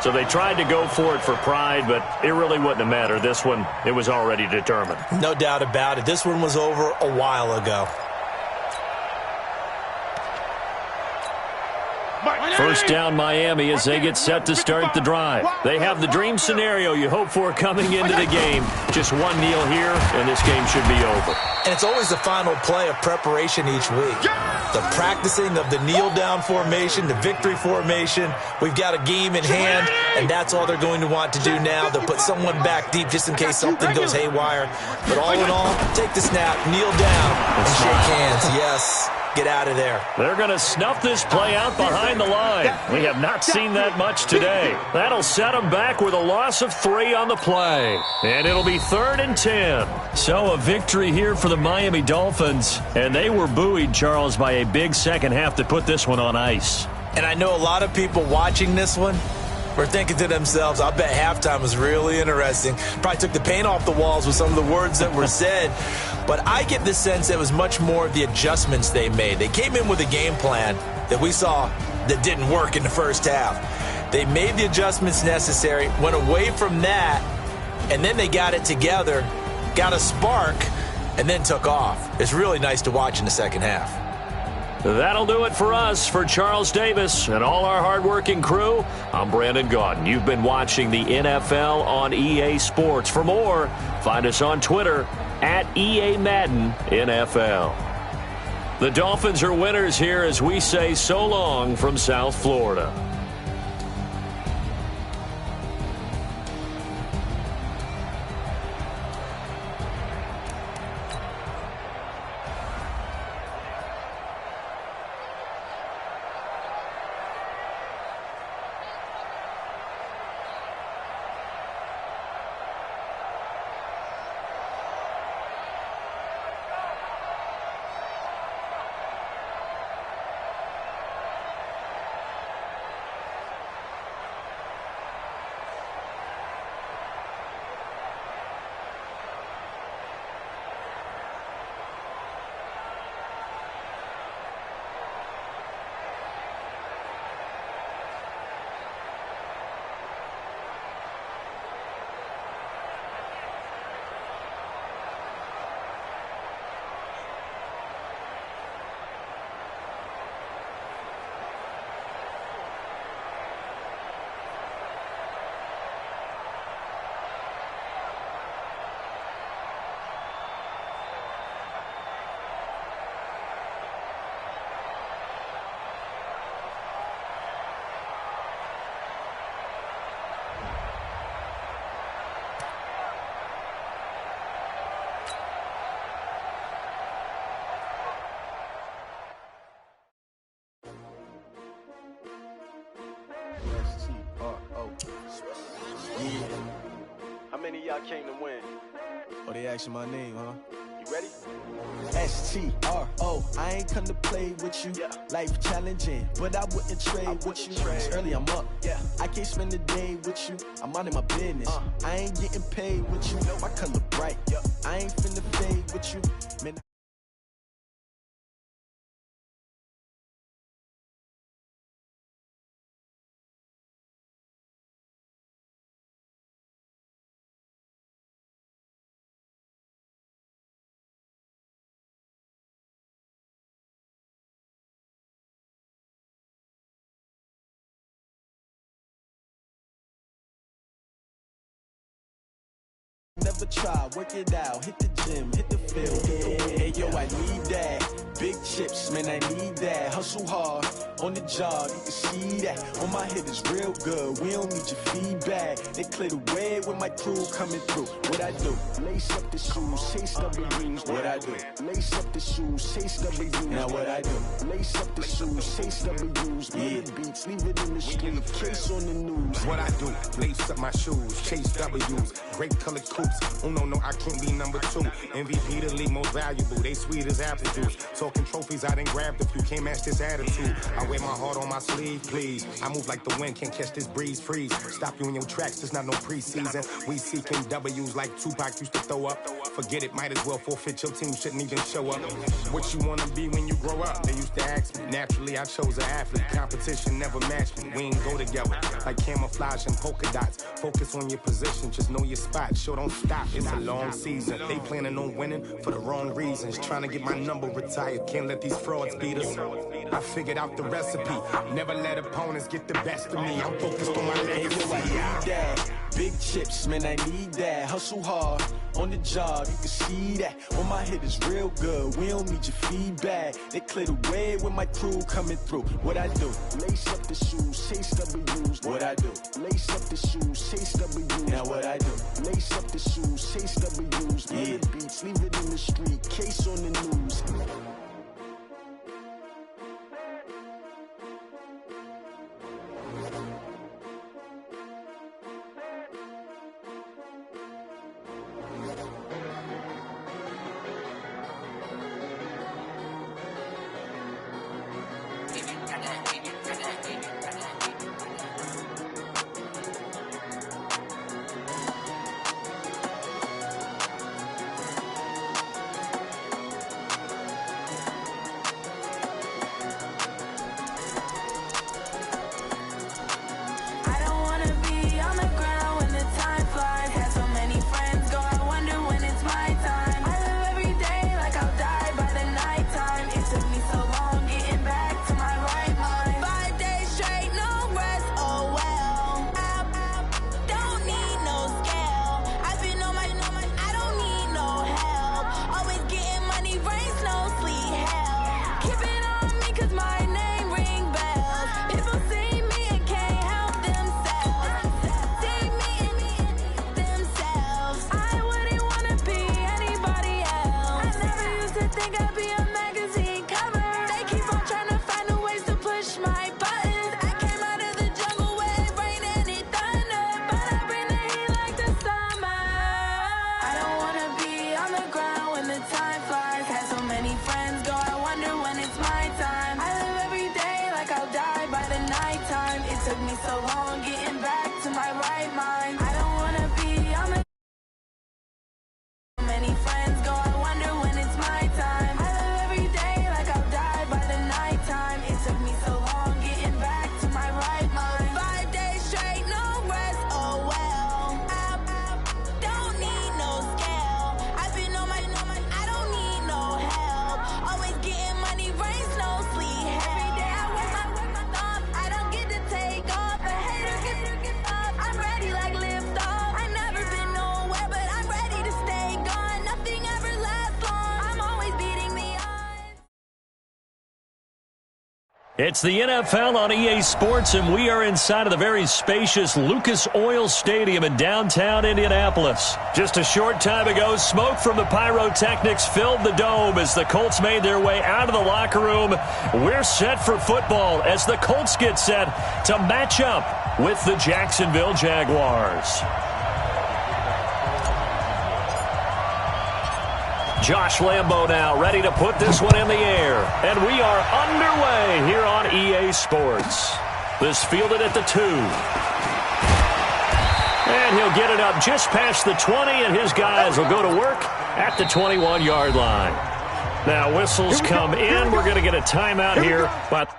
So they tried to go for it for pride, but it really wouldn't have mattered. This one, it was already determined. No doubt about it. This one was over a while ago. 1st down Miami as they get set to start the drive. They have the dream scenario you hope for coming into the game. Just one kneel here, and this game should be over. And it's always the final play of preparation each week. The practicing of the kneel-down formation, the victory formation. We've got a game in hand, and that's all they're going to want to do now. They'll put someone back deep just in case something goes haywire. But all in all, take the snap, kneel down, and shake hands. Yes. Get out of there. They're going to snuff this play out behind the line. We have not seen that much today. That'll set them back with a loss of 3 on the play. And it'll be 3rd and 10. So a victory here for the Miami Dolphins. And they were buoyed, Charles, by a big second half to put this one on ice. And I know a lot of people watching this one were thinking to themselves, I bet halftime was really interesting. Probably took the paint off the walls with some of the words that were said. But I get the sense that it was much more of the adjustments they made. They came in with a game plan that we saw that didn't work in the 1st half. They made the adjustments necessary, went away from that, and then they got it together, got a spark, and then took off. It's really nice to watch in the 2nd half. That'll do it for us. For Charles Davis and all our hardworking crew, I'm Brandon Gaudin. You've been watching the NFL on EA Sports. For more, find us on Twitter at EA Madden NFL. The Dolphins are winners here as we say so long from South Florida. I came to win. Oh, they asking my name, huh? You ready? S-T-R-O, I ain't come to play with you. Yeah. Life challenging, but I wouldn't trade with you. It's early, I'm up. Yeah. I can't spend the day with you. I'm minding my business. I ain't getting paid with you. My color bright. Yep. I ain't finna fade with you. Man, never try, work it out, hit the gym, hit the field. Hey, yo, I need that. Big chips, man, I need that. Hustle hard, on the job, you can see that. On my head is real good, we don't need your feedback. They clear the way with my crew coming through. What I do? Lace up the shoes, chase W's. What I do? Lace up the shoes, chase W's. Now what I do? Lace up the shoes, chase W's. Yeah, beats, leave it in the street, case on the news. What I do, lace up my shoes, chase W's, great colored coops. Oh no, I can't be number 2. MVP the league most valuable, they sweet as apple juice. Talking trophies, I done grabbed a few, can't match this attitude. I wear my heart on my sleeve, please. I move like the wind, can't catch this breeze, freeze. Stop you in your tracks, there's not no preseason. We seeking W's like Tupac used to throw up. Forget it, might as well forfeit, your team shouldn't even show up. What you wanna be when you grow up? They used to ask me, naturally I chose an athlete. Competition never matched me, we ain't go together. Like camouflage and polka dots. Focus on your position, just know your spot, sure don't stop. It's a long season, they planning on winning for the wrong reasons. Trying to get my number retired, can't let these frauds beat us. I figured out the recipe, never let opponents get the best of me. I'm focused on my legacy. I need that. Big chips, man, I need that. Hustle hard, on the job, you can see that. On my head is real good, we don't need your feedback. They clear the way with my crew coming through. What I do? Lace up the shoes, chase W's. What I do? Lace up the shoes, chase W's. Now what I do? Lace up the shoes, chase W's. Yeah, beats, leave it in the street, case on the news. It's the NFL on EA Sports, and we are inside of the very spacious Lucas Oil Stadium in downtown Indianapolis. Just a short time ago, smoke from the pyrotechnics filled the dome as the Colts made their way out of the locker room. We're set for football as the Colts get set to match up with the Jacksonville Jaguars. Josh Lambo now ready to put this one in the air. And we are underway here on EA Sports. This fielded at the 2. And he'll get it up just past the 20, and his guys will go to work at the 21-yard line. Now whistles come in. We're going to get a timeout here. But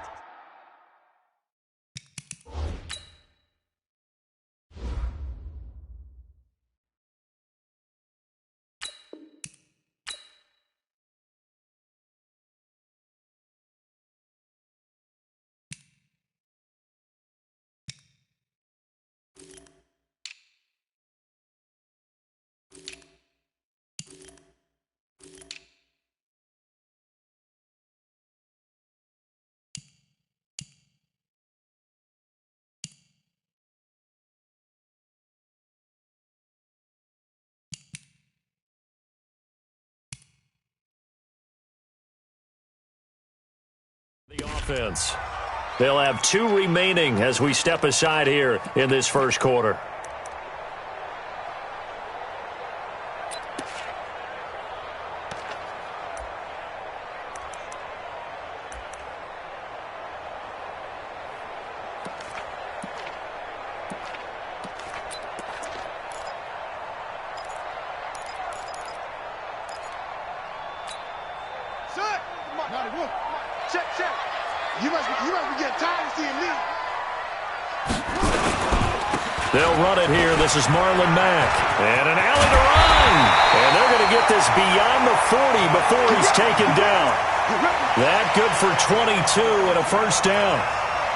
the offense. They'll have 2 remaining as we step aside here in this first quarter. Check. You must be getting tired of seeing me. They'll run it here. This is Marlon Mack. And an alley to run. And they're going to get this beyond the 40 before he's taken down. That good for 22 and a first down.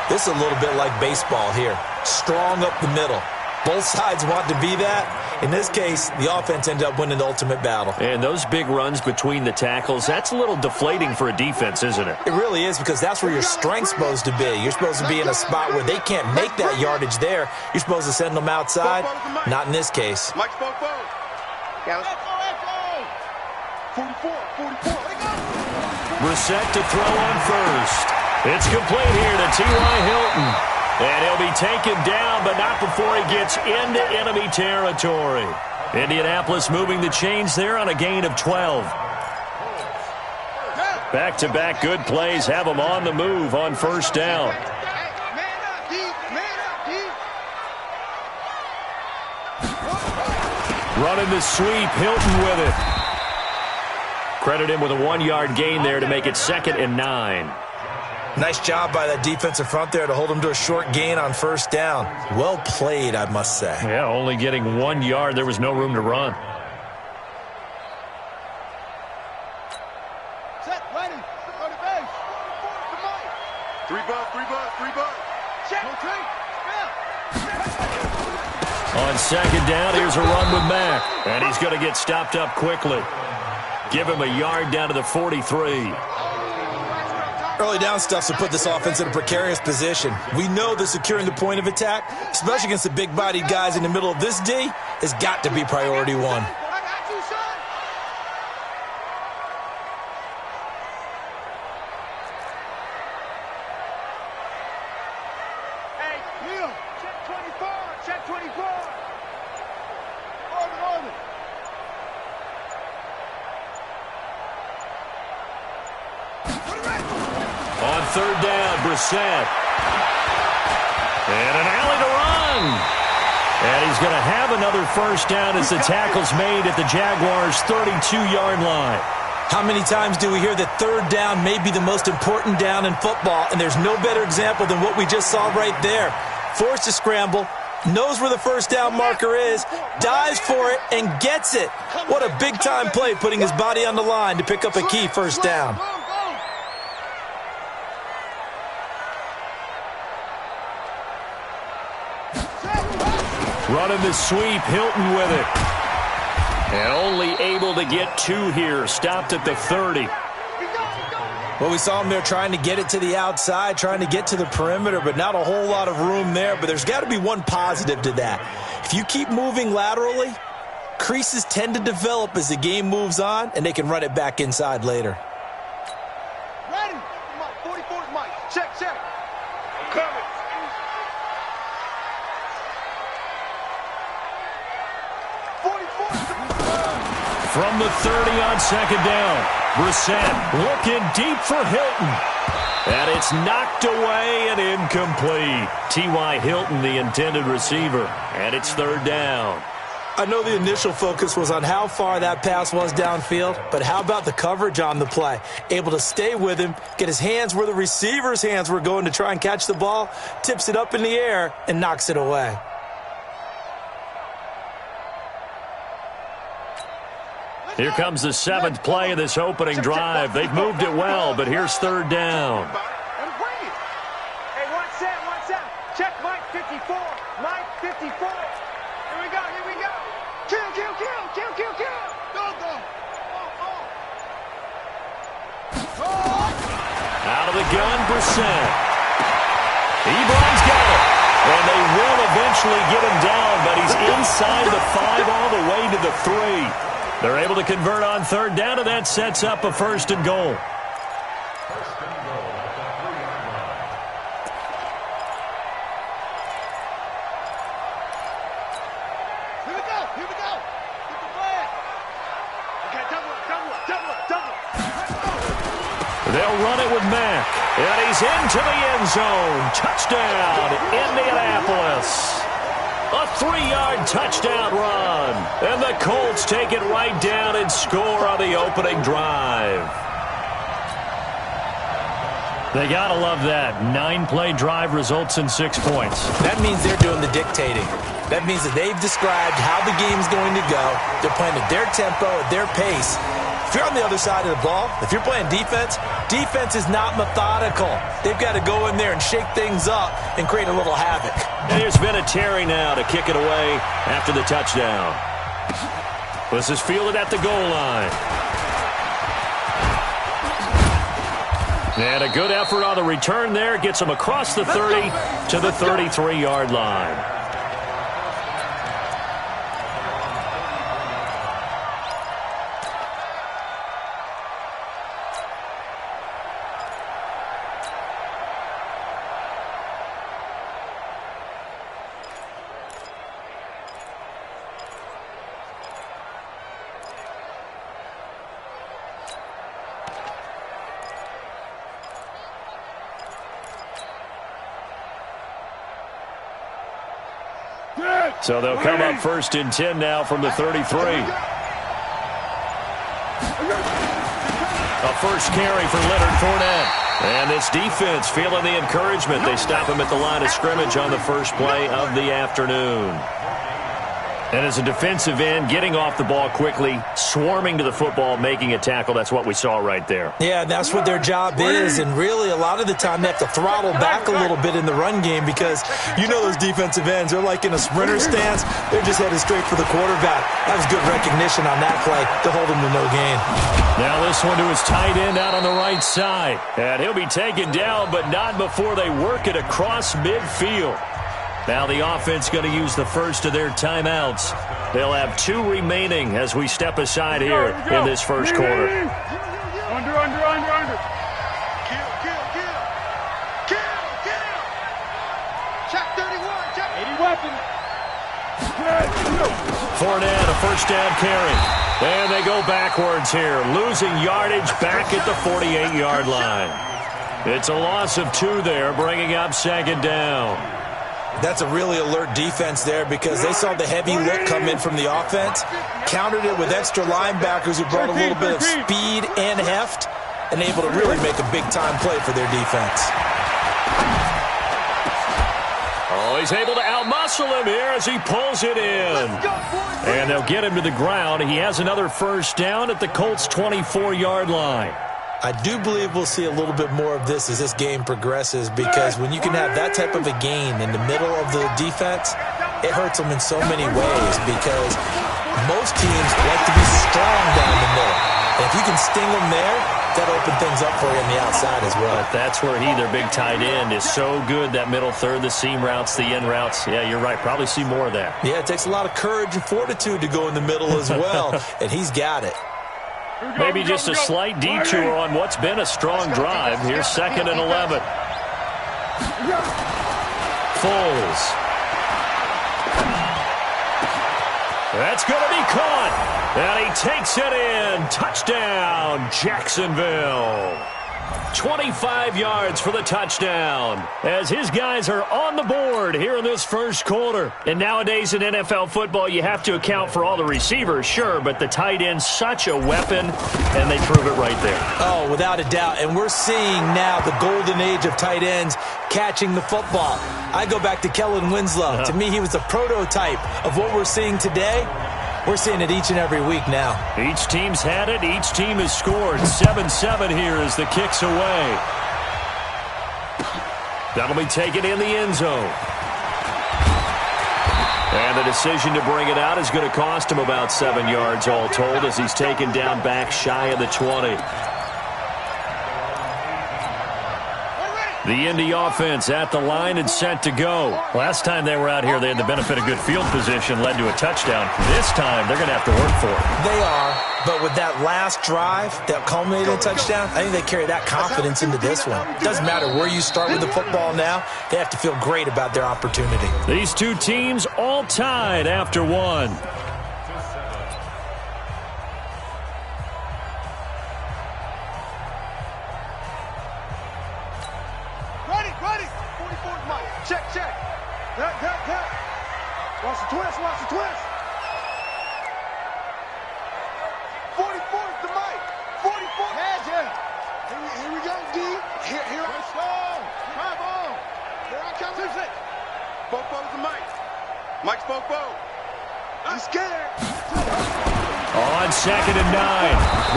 This is a little bit like baseball here. Strong up the middle. Both sides want to be that. In this case, the offense ended up winning the ultimate battle. And those big runs between the tackles, that's a little deflating for a defense, isn't it? It really is, because that's where your strength's supposed to be. You're supposed to be in a spot where they can't make that yardage there. You're supposed to send them outside. Not in this case. Mike spoke forward. 44. Brissett to throw on first. It's complete here to T.Y. Hilton. And he'll be taken down, but not before he gets into enemy territory. Indianapolis moving the chains there on a gain of 12. Back-to-back good plays have them on the move on first down. Running the sweep, Hilton with it. Credit him with a 1-yard gain there to make it 2nd and 9. Nice job by that defensive front there to hold him to a short gain on first down. Well played, I must say. Yeah, only getting 1 yard. There was no room to run. Set, ready, on the base. Three bucks. Check. On second down, here's a run with Mack. And he's going to get stopped up quickly. Give him a yard down to the 43. Early down stuff to put this offense in a precarious position. We know that securing the point of attack, especially against the big-bodied guys in the middle of this D, has got to be priority 1. Hey, Neil, check 24. Order. On third down, Brissett. And an alley to run. And he's going to have another first down as the tackle's made at the Jaguars' 32-yard line. How many times do we hear that third down may be the most important down in football, and there's no better example than what we just saw right there. Forced to scramble, knows where the first down marker is, dives for it, and gets it. What a big-time play, putting his body on the line to pick up a key first down. Running the sweep, Hilton with it. And only able to get 2 here. Stopped at the 30. Well, we saw him there trying to get it to the outside, trying to get to the perimeter, but not a whole lot of room there. But there's got to be one positive to that. If you keep moving laterally, creases tend to develop as the game moves on, and they can run it back inside later. Ready? Mike, 44 is Mike. Check. I'm coming. From the 30 on second down. Brissett looking deep for Hilton. And it's knocked away and incomplete. T.Y. Hilton, the intended receiver. And it's third down. I know the initial focus was on how far that pass was downfield, but how about the coverage on the play? Able to stay with him, get his hands where the receiver's hands were going to try and catch the ball, tips it up in the air, and knocks it away. Here comes the 7th play of this opening drive. They've moved it well, but here's third down. Hey, one set. Check Mike 54. Mike 54. Here we go. Kill. Go. Out of the gun, Brissett. Ebron's got it. And they will eventually get him down, but he's inside the 5 all the way to the 3. They're able to convert on third down, and that sets up a first and goal. Here we go. Get the flag. Okay, double it. They'll run it with Mack, and he's into the end zone. Touchdown, Indianapolis. A 3-yard touchdown run. And the Colts take it right down and score on the opening drive. They got to love that. 9-play drive results in 6 points. That means they're doing the dictating. That means that they've described how the game's going to go. They're playing at their tempo, at their pace. If you're on the other side of the ball, if you're playing defense, defense is not methodical. They've got to go in there and shake things up and create a little havoc. And there's been a Terry now to kick it away after the touchdown. This is fielded at the goal line. And a good effort on the return there. Gets him across the 30 to the 33-yard line. So they'll come up first and 10 now from the 33. A first carry for Leonard Fournette. And this defense feeling the encouragement. They stop him at the line of scrimmage on the first play of the afternoon. And as a defensive end, getting off the ball quickly, swarming to the football, making a tackle, that's what we saw right there. Yeah, that's what their job is, and really a lot of the time they have to throttle back a little bit in the run game because you know those defensive ends, they're like in a sprinter stance. They're just headed straight for the quarterback. That was good recognition on that play to hold him to no gain. Now this one to his tight end out on the right side. And he'll be taken down, but not before they work it across midfield. Now the offense going to use the first of their timeouts. They'll have 2 remaining as we step aside here in this first quarter. Under. Kill. Check 31. Check 80 weapons. Fournette, a first down carry. And they go backwards here, losing yardage back at the 48-yard line. It's a loss of 2 there, bringing up second down. That's a really alert defense there because they saw the heavy look come in from the offense, countered it with extra linebackers who brought a little bit of speed and heft, and able to really make a big-time play for their defense. Oh, he's able to outmuscle him here as he pulls it in. And they'll get him to the ground. He has another first down at the Colts' 24-yard line. I do believe we'll see a little bit more of this as this game progresses because when you can have that type of a gain in the middle of the defense, it hurts them in so many ways because most teams like to be strong down the middle. And if you can sting them there, that'll open things up for you on the outside as well. But that's where their big tight end, is so good, that middle third, the seam routes, the in routes. Yeah, you're right. Probably see more of that. Yeah, it takes a lot of courage and fortitude to go in the middle as well, and he's got it. Maybe just a slight detour on what's been a strong drive. Here's 2nd and 11. Foles. That's going to be caught. And he takes it in. Touchdown, Jacksonville. 25 yards for the touchdown as his guys are on the board here in this first quarter. And nowadays in NFL football, you have to account for all the receivers, sure, but the tight end's such a weapon, and they prove it right there. Oh, without a doubt. And we're seeing now the golden age of tight ends catching the football. I go back to Kellen Winslow. To me, he was the prototype of what we're seeing today. We're seeing it each and every week now. Each team's had it. Each team has scored. 7-7 here as the kick's away. That'll be taken in the end zone. And the decision to bring it out is going to cost him about 7 yards all told as he's taken down back shy of the 20. The Indy offense at the line and set to go. Last time they were out here, they had the benefit of good field position, led to a touchdown. This time, they're going to have to work for it. They are, but with that last drive that culminated in a touchdown, I think they carry that confidence into this one. Doesn't matter where you start with the football now, they have to feel great about their opportunity. These two teams all tied after one. Watch the twist, watch the twist. 44 is the mic. 44. Here we go, D. Here. Let's go. Drive on. Here I come. 2-6. Bofo's the mic. Mike's Bofo. He's scared. On 2nd and 9.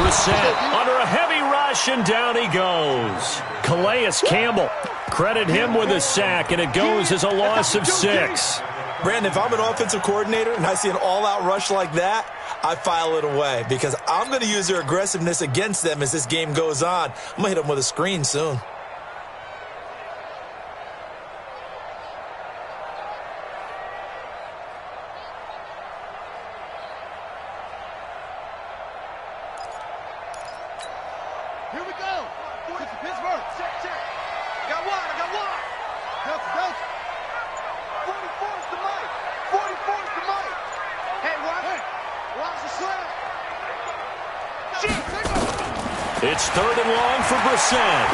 Brissett under a heavy rush, and down he goes. Calais Campbell. Credit him with a sack, and it goes as a loss of 6. Brandon, if I'm an offensive coordinator and I see an all-out rush like that, I file it away because I'm going to use their aggressiveness against them as this game goes on. I'm going to hit them with a screen soon. Here we go. Pittsburgh. Check. I got one. Delta. 44 is the mic. 44 is the mic. Hey, watch the slam. It's 3rd and long for Brissett.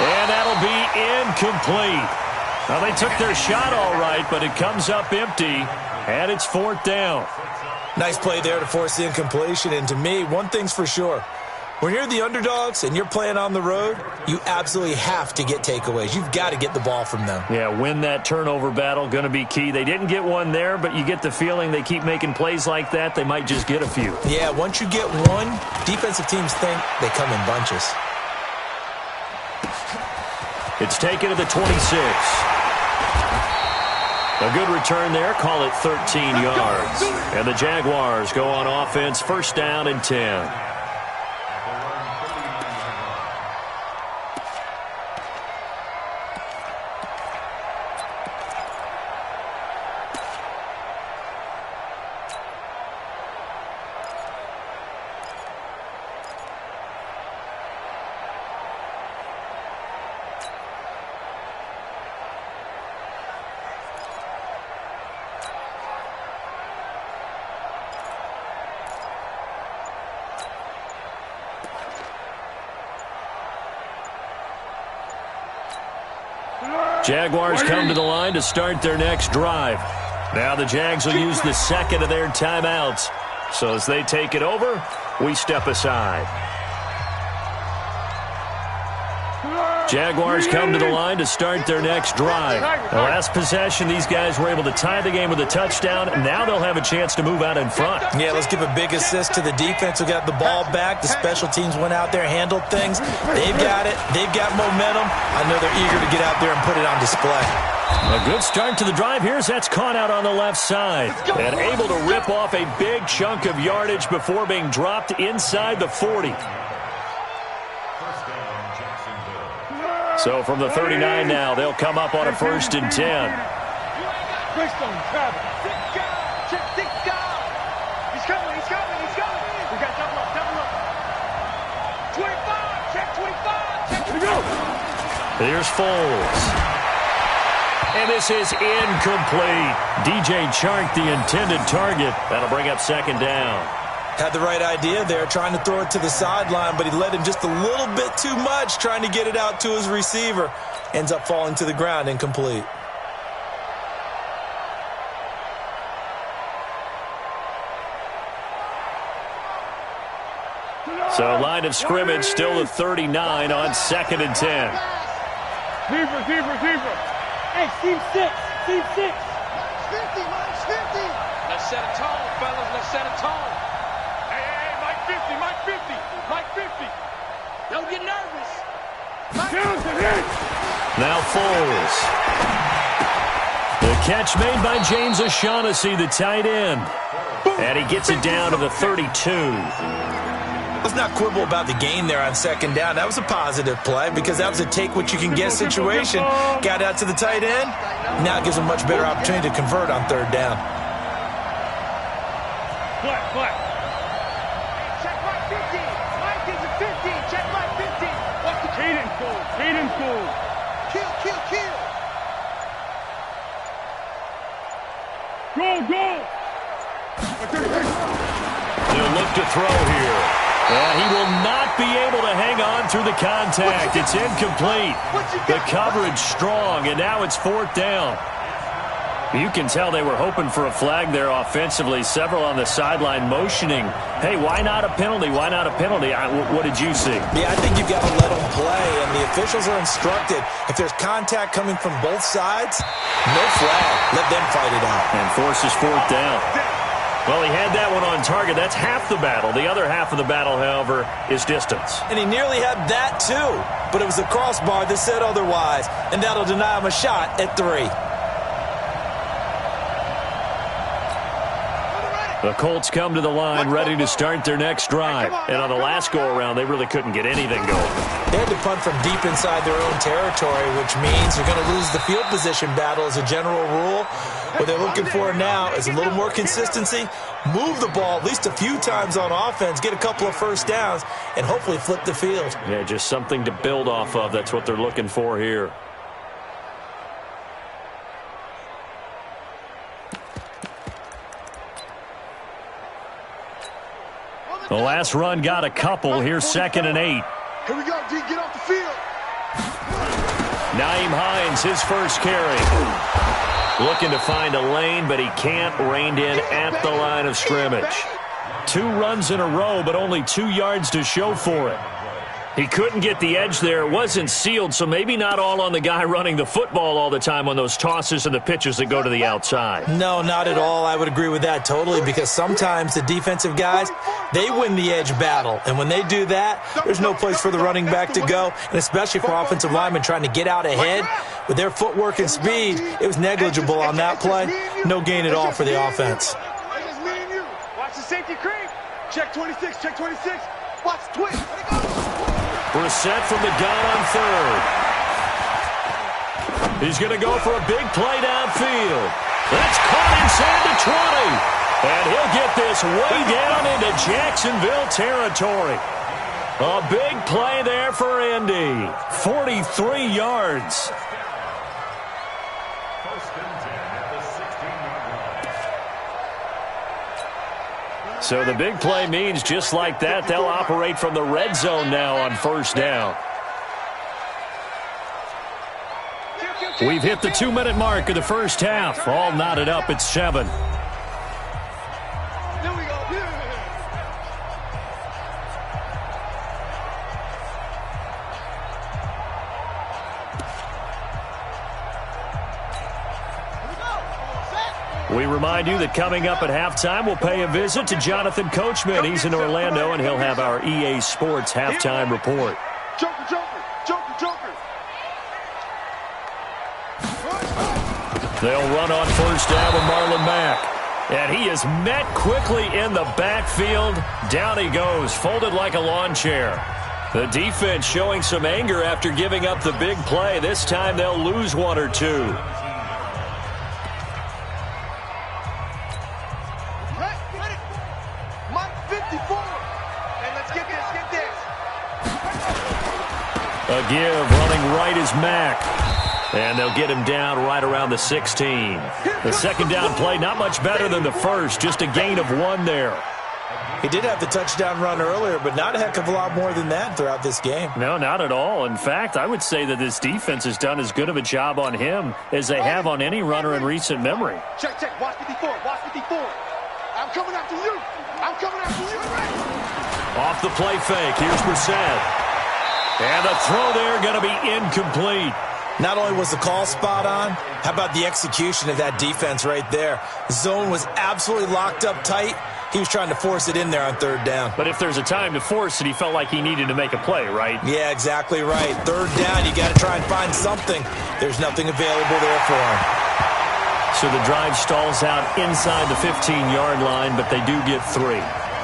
And that'll be incomplete. Now, they took their shot all right, but it comes up empty, and it's 4th down. Nice play there to force the incompletion. And to me, one thing's for sure. When you're the underdogs and you're playing on the road, you absolutely have to get takeaways. You've got to get the ball from them. Yeah, win that turnover battle, going to be key. They didn't get one there, but you get the feeling they keep making plays like that, they might just get a few. Yeah, once you get one, defensive teams think they come in bunches. It's taken to the 26. A good return there. Call it 13 yards. And the Jaguars go on offense, 1st down and 10. Jaguars come to the line to start their next drive. Now the Jags will use the 2nd of their timeouts. So as they take it over, we step aside. Jaguars come to the line to start their next drive. The last possession, these guys were able to tie the game with a touchdown. Now they'll have a chance to move out in front. Yeah, let's give a big assist to the defense who got the ball back. The special teams went out there, handled things. They've got it. They've got momentum. I know they're eager to get out there and put it on display. A good start to the drive here as that's caught out on the left side. And able to rip off a big chunk of yardage before being dropped inside the 40. So from the 39 now, they'll come up on a 1st and 10. He's coming. We got double up. 25, check 25. Here's Foles. And this is incomplete. DJ Chark, the intended target. That'll bring up second down. Had the right idea there, trying to throw it to the sideline, but he led him just a little bit too much, trying to get it out to his receiver. Ends up falling to the ground, incomplete. So line of scrimmage still at 39 on 2nd and 10. Keeper. Hey, team 6. 50, minus 50. Let's set a tone, fellas. Let's set a tone. Hey, Mike 50. Don't get nervous. Now Foles. The catch made by James O'Shaughnessy, the tight end. And he gets it down to the 32. Let's not quibble about the gain there on 2nd down. That was a positive play because that was a take-what-you-can-get situation. Got out to the tight end. Now it gives him a much better opportunity to convert on 3rd down. Flat. Check Mike 50. Mike is a 50. Check Mike 50. Watch the Hayden Cole. Kill. Go. He'll look to throw here. And he will not be able to hang on through the contact. It's incomplete. The coverage strong, and now it's 4th down. You can tell they were hoping for a flag there offensively. Several on the sideline motioning, hey, why not a penalty? What did you see? Yeah, I think you've got to let them play, and the officials are instructed, if there's contact coming from both sides, no flag. Let them fight it out. And forces 4th down. Well, he had that one on target. That's half the battle. The other half of the battle, however, is distance. And he nearly had that, too. But it was the crossbar that said otherwise, and that'll deny him a shot at 3. The Colts come to the line ready to start their next drive. And on the last go-around, they really couldn't get anything going. They had to punt from deep inside their own territory, which means you're going to lose the field position battle as a general rule. What they're looking for now is a little more consistency, move the ball at least a few times on offense, get a couple of first downs, and hopefully flip the field. Yeah, just something to build off of. That's what they're looking for here. The last run got a couple. Here's 2nd and 8. Here we go, D. Get off the field. Naeem Hines, his first carry. Looking to find a lane, but he can't. Reined in at the line of scrimmage. 2 runs in a row, but only 2 yards to show for it. He couldn't get the edge there. It wasn't sealed, so maybe not all on the guy running the football all the time on those tosses and the pitches that go to the outside. No, not at all. I would agree with that totally, because sometimes the defensive guys, they win the edge battle. And when they do that, there's no place for the running back to go, and especially for offensive linemen trying to get out ahead. With their footwork and speed, it was negligible on that play. No gain at all for the offense. Watch the safety creep. Check 26. Watch the twist. Brissett from the gun on 3rd. He's going to go for a big play downfield. That's caught inside the 20. And he'll get this way down into Jacksonville territory. A big play there for Indy. 43 yards. So the big play means just like that, they'll operate from the red zone now on 1st down. We've hit the 2-minute mark of the first half. All knotted up at 7. We remind you that coming up at halftime, we'll pay a visit to Jonathan Coachman. He's in Orlando, and he'll have our EA Sports halftime report. Joker. They'll run on 1st down with Marlon Mack. And he is met quickly in the backfield. Down he goes, folded like a lawn chair. The defense showing some anger after giving up the big play. This time they'll lose 1 or 2. A give, running right is Mack. And they'll get him down right around the 16. The second down play, not much better than the first, just a gain of 1 there. He did have the touchdown run earlier, but not a heck of a lot more than that throughout this game. No, not at all. In fact, I would say that this defense has done as good of a job on him as they have on any runner in recent memory. Check, check. Watch 54. Watch 54. I'm coming after you. I'm coming after you. Off the play fake. Here's Brissett. And the throw there going to be incomplete. Not only was the call spot on, how about the execution of that defense right there? The zone was absolutely locked up tight. He was trying to force it in there on third down. But if there's a time to force it, he felt like he needed to make a play, right? Yeah, exactly right. Third down, you got to try and find something. There's nothing available there for him. So the drive stalls out inside the 15-yard line, but they do get 3.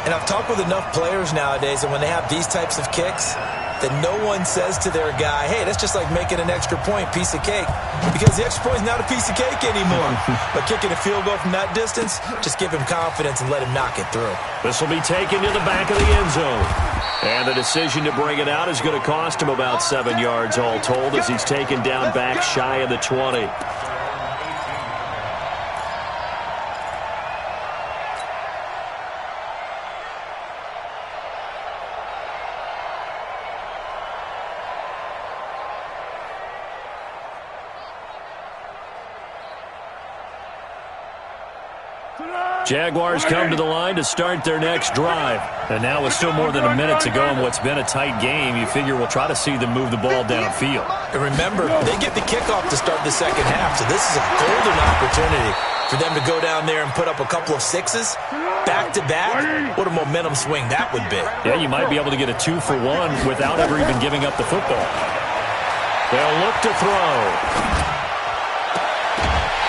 And I've talked with enough players nowadays, and when they have these types of kicks, that no one says to their guy, hey, that's just like making an extra point, piece of cake. Because the extra point is not a piece of cake anymore. But kicking a field goal from that distance, just give him confidence and let him knock it through. This will be taken to the back of the end zone. And the decision to bring it out is going to cost him about 7 yards all told as he's taken down back shy of the 20. Jaguars come to the line to start their next drive. And now with still more than a minute to go in what's been a tight game, you figure we'll try to see them move the ball downfield. And remember, they get the kickoff to start the second half, so this is a golden opportunity for them to go down there and put up a couple of sixes back-to-back. What a momentum swing that would be. Yeah, you might be able to get a 2-for-1 without ever even giving up the football. They'll look to throw.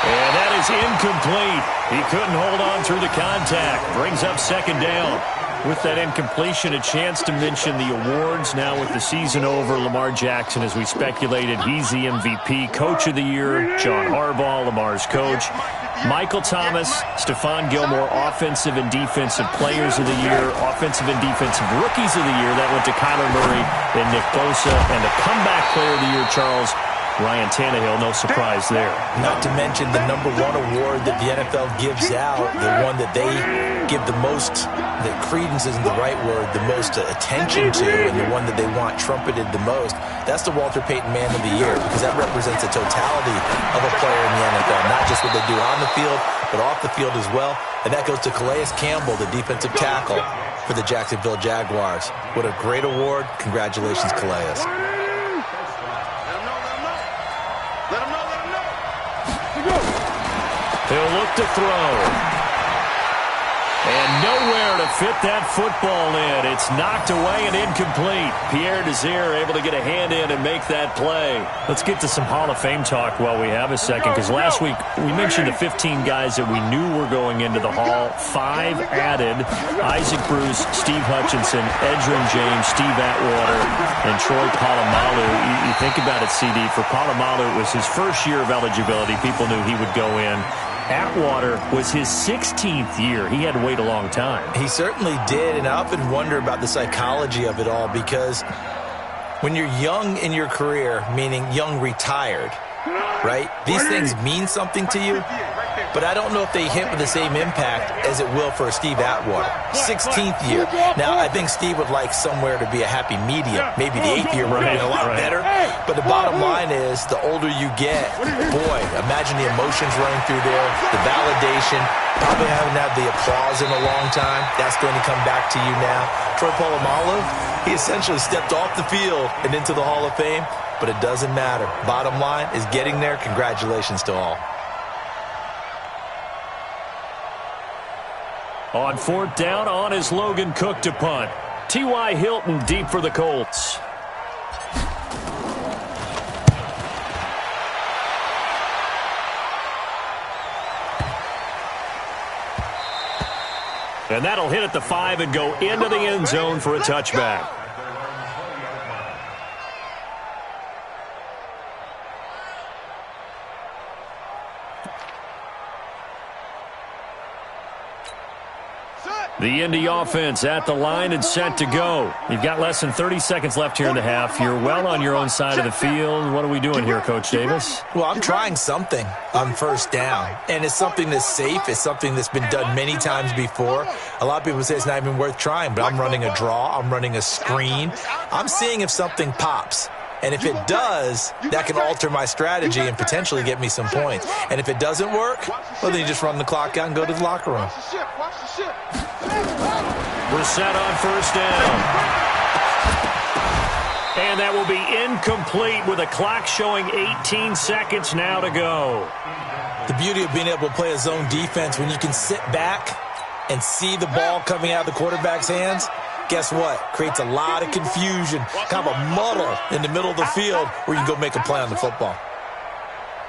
And that is incomplete. He couldn't hold on through the contact. Brings up second down. With that incompletion, a chance to mention the awards. Now with the season over, Lamar Jackson, as we speculated, he's the MVP, Coach of the Year. John Harbaugh, Lamar's coach. Michael Thomas, Stephon Gilmore, Offensive and Defensive Players of the Year. Offensive and Defensive Rookies of the Year. That went to Kyler Murray and Nick Bosa. And the Comeback Player of the Year, Charles, Ryan Tannehill, no surprise there. Not to mention the #1 award that the NFL gives out, the one that they give the most, that credence isn't the right word, the most attention to, and the one that they want trumpeted the most. That's the Walter Payton Man of the Year, because that represents the totality of a player in the NFL, not just what they do on the field, but off the field as well. And that goes to Calais Campbell, the defensive tackle for the Jacksonville Jaguars. What a great award. Congratulations, Calais. He'll look to throw. And nowhere to fit that football in. It's knocked away and incomplete. Pierre Desir able to get a hand in and make that play. Let's get to some Hall of Fame talk while we have a second, because last week we mentioned the 15 guys that we knew were going into the Hall. 5 added: Isaac Bruce, Steve Hutchinson, Edgerrin James, Steve Atwater, and Troy Polamalu. You think about it, CD. For Polamalu, it was his first year of eligibility. People knew he would go in. Atwater was his 16th year. He had to wait a long time. He certainly did, and I often wonder about the psychology of it all, because when you're young in your career, meaning young retired, right, these things mean something to you, but I don't know if they hit with the same impact as it will for a Steve Atwater. 16th year. Now, I think Steve would like somewhere to be a happy medium. Maybe the 8th year would have been a lot better. But the bottom line is, the older you get, boy, imagine the emotions running through there, the validation, probably haven't had the applause in a long time. That's going to come back to you now. Troy Polamalu, he essentially stepped off the field and into the Hall of Fame, but it doesn't matter. Bottom line is getting there. Congratulations to all. On 4th down, on is Logan Cook to punt. T.Y. Hilton deep for the Colts. And that'll hit at the 5 and go into the end zone for a touchback. The Indy offense at the line and set to go. You've got less than 30 seconds left here in the half. You're well on your own side of the field. What are we doing here, Coach Davis? Well, I'm trying something on first down, and it's something that's safe. It's something that's been done many times before. A lot of people say it's not even worth trying, but I'm running a draw. I'm running a screen. I'm seeing if something pops. And if it does, that can alter my strategy and potentially get me some points. And if it doesn't work, well, then you just run the clock out and go to the locker room. Brissett on first down. And that will be incomplete with a clock showing 18 seconds now to go. The beauty of being able to play a zone defense when you can sit back and see the ball coming out of the quarterback's hands, guess what? Creates a lot of confusion, kind of a muddle in the middle of the field where you can go make a play on the football.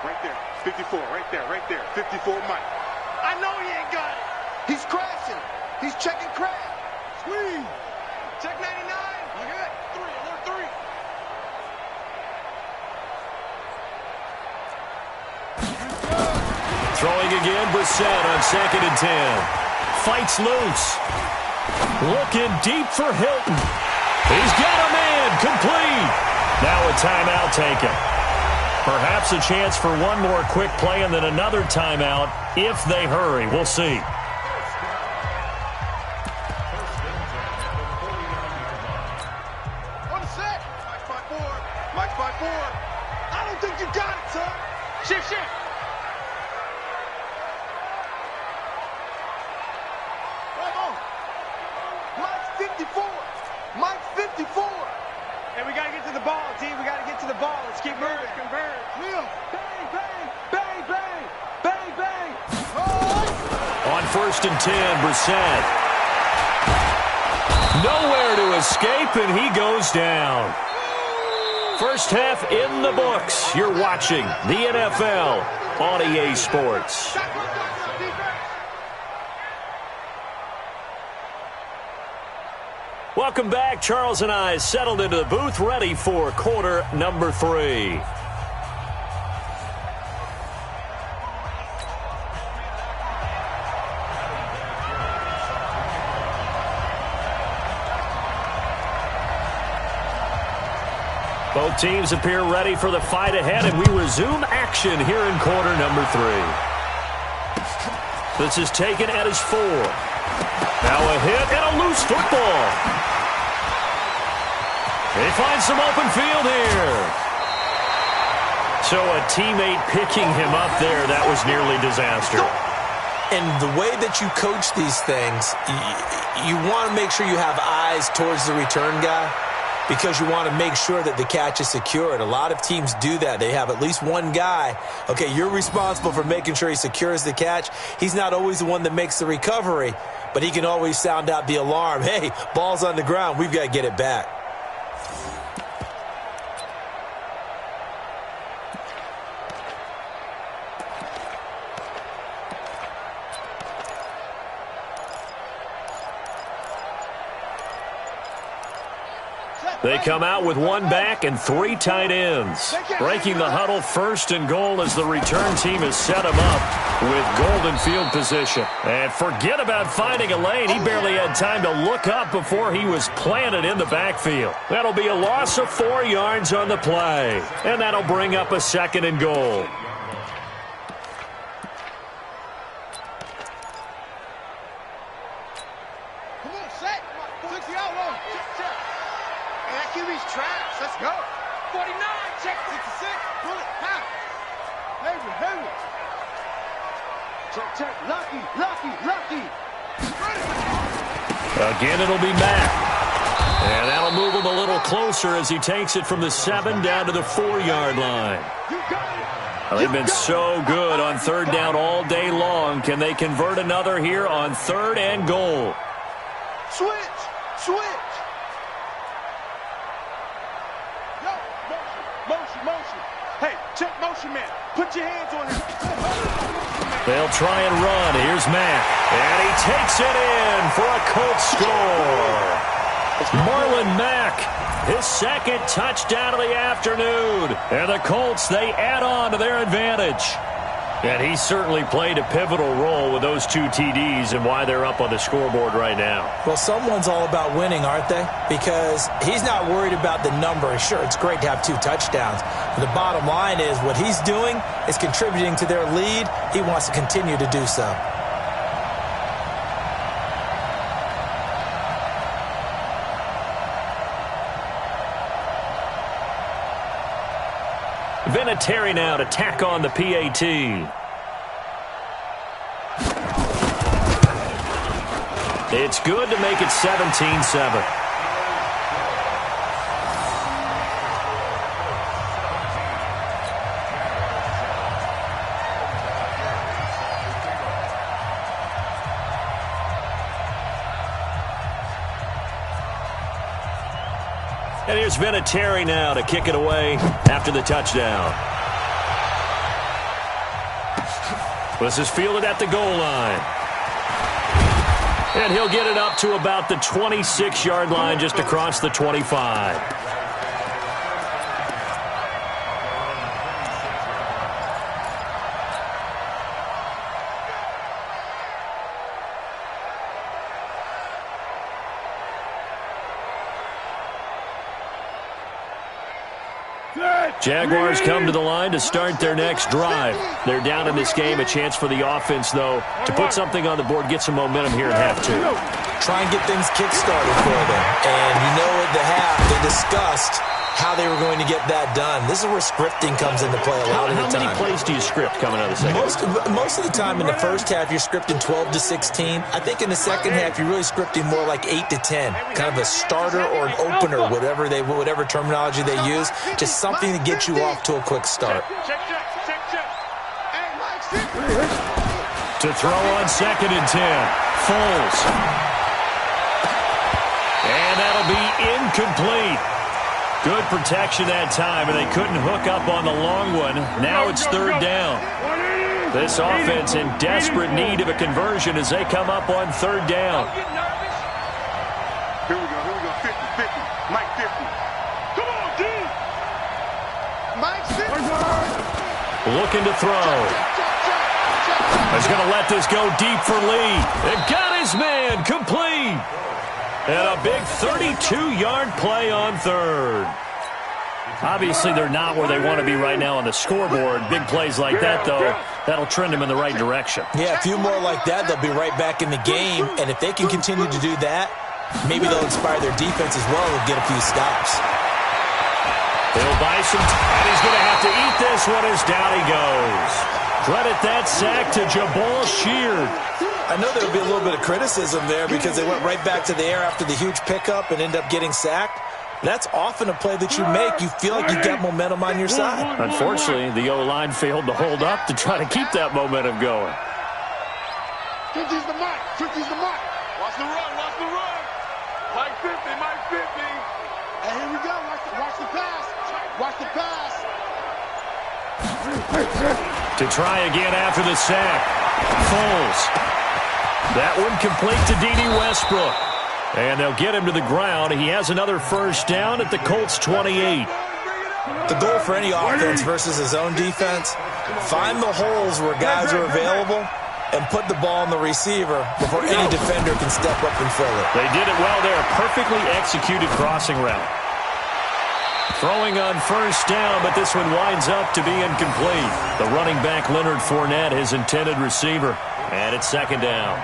Right there, 54, right there, 54 Mike. I know he ain't got it. He's crashing. He's checking crash. Squeeze. Check 99. Look at that. 3, alert 3. Throwing again, Brissett on 2nd and 10. Fights loose. Looking deep for Hilton. He's got a man complete. Now a timeout taken. Perhaps a chance for one more quick play and then another timeout if they hurry. We'll see. On the set. Mike's by 4. Mike's by 4. I don't think you got it, son. Shift. Mike's 54. Hey, we got to get to the ball, T. We got to get to the ball. Let's keep moving. Converge. Bang, bang, bang, bang, bang, bang. On 1st and 10, Brissett. Nowhere to escape, and he goes down. First half in the books. You're watching the NFL on EA Sports. Welcome back. Charles and I settled into the booth, ready for quarter number 3. Both teams appear ready for the fight ahead, and we resume action here in quarter number 3. This is taken at his 4. Now a hit and a loose football. He finds some open field here. So a teammate picking him up there, that was nearly disaster. And the way that you coach these things, you want to make sure you have eyes towards the return guy because you want to make sure that the catch is secured. A lot of teams do that. They have at least one guy. Okay, you're responsible for making sure he secures the catch. He's not always the one that makes the recovery, but he can always sound out the alarm. Hey, ball's on the ground. We've got to get it back. They come out with one back and 3 tight ends. Breaking the huddle, 1st and goal as the return team has set him up with golden field position. And forget about finding a lane. He barely had time to look up before he was planted in the backfield. That'll be a loss of 4 yards on the play. And that'll bring up a 2nd and goal. Let's go. 49, check 66. Pull it. Pow. Heavy. Check. Lucky. Again, it'll be Mack. And that'll move him a little closer as he takes it from the 7 down to the 4-yard line. They've been so good on 3rd down all day long. Can they convert another here on 3rd and goal? Switch. Motion. Hey, check motion, man. Put your hands on him. They'll try and run. Here's Mack. And he takes it in for a Colts score. Marlon Mack, his 2nd touchdown of the afternoon. And the Colts, they add on to their advantage. And he certainly played a pivotal role with those 2 TDs and why they're up on the scoreboard right now. Well, someone's all about winning, aren't they? Because he's not worried about the number. Sure, it's great to have 2 touchdowns. But the bottom line is what he's doing is contributing to their lead. He wants to continue to do so. Vinatieri now to tack on the PAT. It's good to make it 17-7. And here's Vinatieri now to kick it away after the touchdown. This is fielded at the goal line. And he'll get it up to about the 26-yard line just across the 25. Jaguars come to the line to start their next drive. They're down in this game. A chance for the offense, though, to put something on the board, get some momentum here in half 2. Try and get things kick-started for them. And you know at the half, they discussed how they were going to get that done. This is where scripting comes into play a lot of the time. How many plays do you script coming out of the second half? Most of the time in the first half, you're scripting 12 to 16. I think in the second half, you're really scripting more like 8 to 10. Kind of a starter or an opener, whatever terminology they use. Just something to get you off to a quick start. To throw on 2nd and 10. Foles. And that'll be incomplete. Good protection that time, and they couldn't hook up on the long one. Now it's 3rd down. This offense in desperate need of a conversion as they come up on 3rd down. Here we go, 50-50. Mike 50. Come on, D! Mike 50. Looking to throw. He's going to let this go deep for Lee. It got his man complete. And a big 32-yard play on 3rd. Obviously, they're not where they want to be right now on the scoreboard. Big plays like that, though, that'll trend them in the right direction. Yeah, a few more like that, they'll be right back in the game. And if they can continue to do that, maybe they'll inspire their defense as well and get a few stops. He'll buy some and he's going to have to eat this one as down he goes. Credit that sack to Jabal Sheard. I know there would be a little bit of criticism there because they went right back to the air after the huge pickup and ended up getting sacked. That's often a play that you make. You feel like you've got momentum on your side. Unfortunately, the O-line failed to hold up to try to keep that momentum going. 50's the mark. 50's the mark. Watch the run. Watch the run. Mike 50. Mike 50. And here we go. Watch the pass. Watch the pass. To try again after the sack. Foles. That one complete to D.D. Westbrook. And they'll get him to the ground. He has another 1st down at the Colts 28. The goal for any offense versus his own defense, find the holes where guys are available and put the ball on the receiver before any defender can step up and fill it. They did it well there. Perfectly executed crossing route. Throwing on 1st down, but this one winds up to be incomplete. The running back, Leonard Fournette, his intended receiver. And it's 2nd down.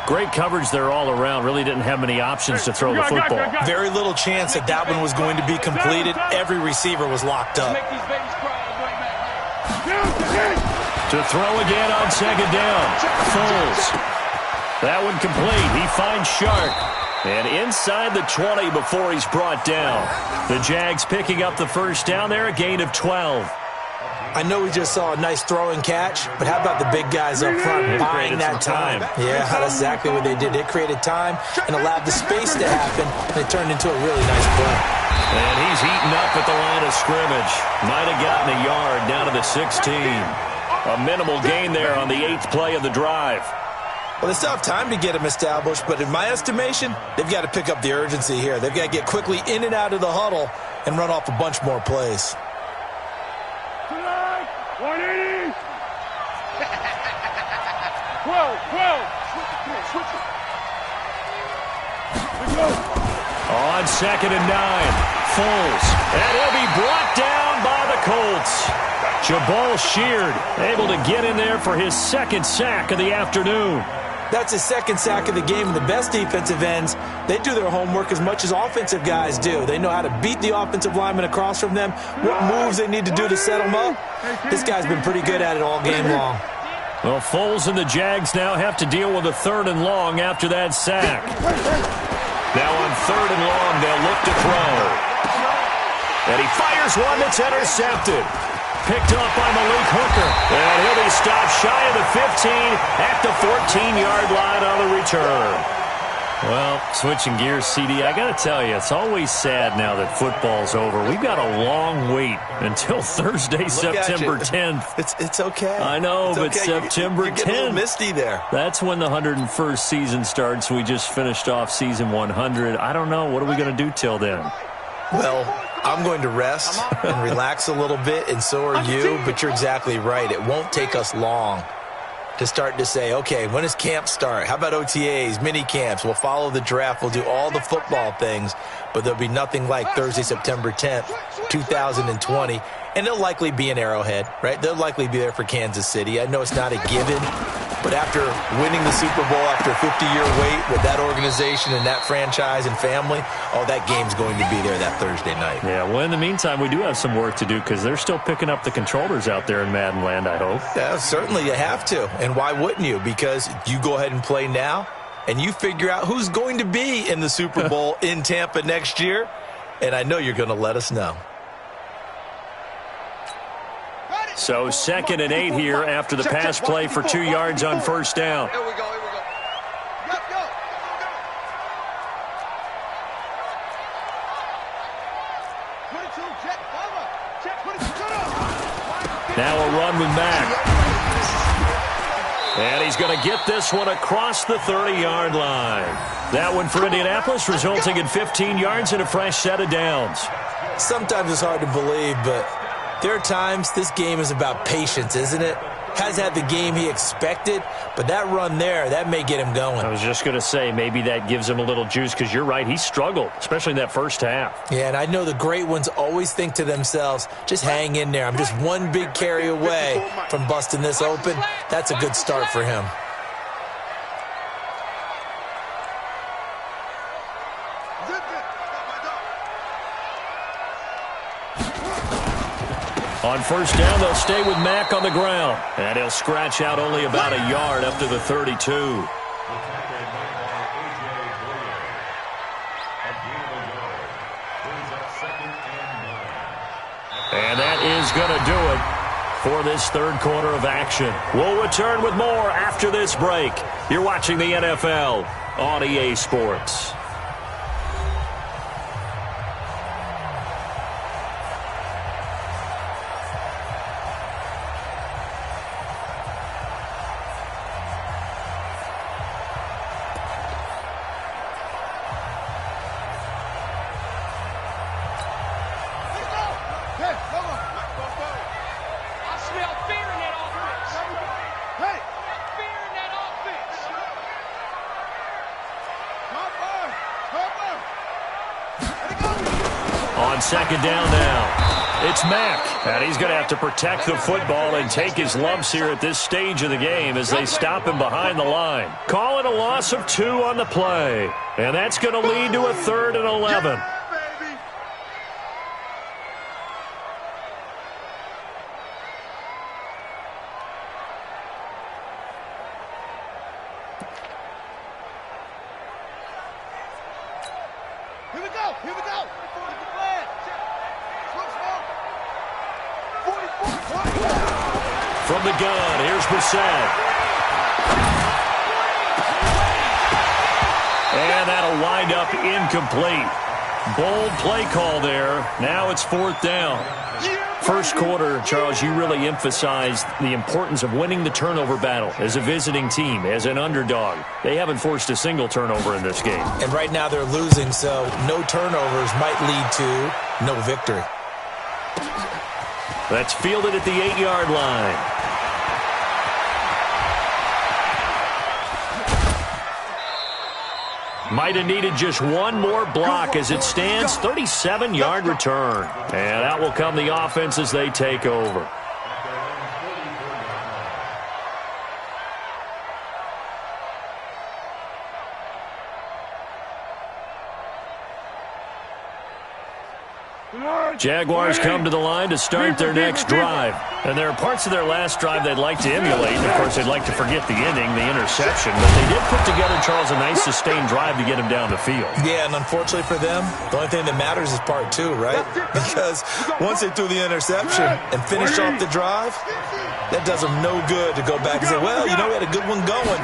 Great coverage there all around. Really didn't have many options to throw the football. Very little chance that that one was going to be completed. Every receiver was locked up. To throw again on 2nd down. Foles. That one complete. He finds Shark. And inside the 20 before he's brought down. The Jags picking up the 1st down there, a gain of 12. I know we just saw a nice throwing catch, but how about the big guys up front buying that time? Yeah, that's exactly what they did. They created time and allowed the space to happen, and it turned into a really nice play. And he's heating up at the line of scrimmage. Might have gotten a yard down to the 16. A minimal gain there on the 8th play of the drive. Well, they still have time to get him established, but in my estimation, they've got to pick up the urgency here. They've got to get quickly in and out of the huddle and run off a bunch more plays. 180. Switch it. On 2nd and 9, Foles. And he'll be brought down by the Colts. Jabal Sheard able to get in there for his 2nd sack of the afternoon. That's his 2nd sack of the game, and the best defensive ends, they do their homework as much as offensive guys do. They know how to beat the offensive lineman across from them, what moves they need to do to set them up. This guy's been pretty good at it all game long. Well, Foles and the Jags now have to deal with a 3rd and long after that sack. Now on 3rd and long, they'll look to throw. And he fires one that's intercepted. Picked up by Malik Hooker. And he'll be stopped shy of the 15 at the 14-yard line on the return. Well, switching gears, CD, I got to tell you, it's always sad now that football's over. We've got a long wait until Thursday, September 10th. It's okay. I know, but okay. September 10th. You're getting a little misty there. That's when the 101st season starts. We just finished off season 100. I don't know. What are we going to do till then? Well, I'm going to rest and relax a little bit, and so are you, but you're exactly right. It won't take us long to start to say, okay, when does camp start? How about OTAs, mini camps? We'll follow the draft. We'll do all the football things, but there'll be nothing like Thursday, September 10th, 2020, and it'll likely be an Arrowhead, right? They'll likely be there for Kansas City. I know it's not a given, but after winning the Super Bowl, after a 50-year wait with that organization and that franchise and family, oh, that game's going to be there that Thursday night. Yeah, well, in the meantime, we do have some work to do because they're still picking up the controllers out there in Madden land, I hope. Yeah, certainly you have to. And why wouldn't you? Because you go ahead and play now, and you figure out who's going to be in the Super Bowl in Tampa next year, and I know you're going to let us know. So 2nd and 8 here after the pass play for 2 yards on 1st down. Here we go. Go. Now a run with Mack. And he's going to get this one across the 30-yard line. That one for Indianapolis, resulting in 15 yards and a fresh set of downs. Sometimes it's hard to believe, but there are times this game is about patience, isn't it? Has had the game he expected, but that run there, that may get him going. I was just going to say, maybe that gives him a little juice because you're right, he struggled, especially in that first half. Yeah, and I know the great ones always think to themselves, just hang in there. I'm just one big carry away from busting this open. That's a good start for him. On 1st down, they'll stay with Mack on the ground. And he'll scratch out only about a yard up to the 32. And that is going to do it for this 3rd quarter of action. We'll return with more after this break. You're watching the NFL on EA Sports. On 2nd down now, it's Mack, and he's going to have to protect the football and take his lumps here at this stage of the game as they stop him behind the line. Call it a loss of 2 on the play, and that's going to lead to a 3rd and 11. Here we go. From the gun, here's Brissett. And that'll wind up incomplete. Bold play call there. Now it's 4th down. First quarter, Charles, you really emphasized the importance of winning the turnover battle as a visiting team, as an underdog. They haven't forced a single turnover in this game. And right now they're losing, so no turnovers might lead to no victory. That's fielded at the 8-yard line. Might have needed just one more block as it stands, 37-yard return. And out will come the offense as they take over. Jaguars come to the line to start their next drive. And there are parts of their last drive they'd like to emulate. And, of course, they'd like to forget the ending, the interception. But they did put together, Charles, a nice sustained drive to get him down the field. Yeah, and unfortunately for them, the only thing that matters is part two, right? Because once they threw the interception and finished off the drive, that does them no good to go back and say, well, you know, we had a good one going.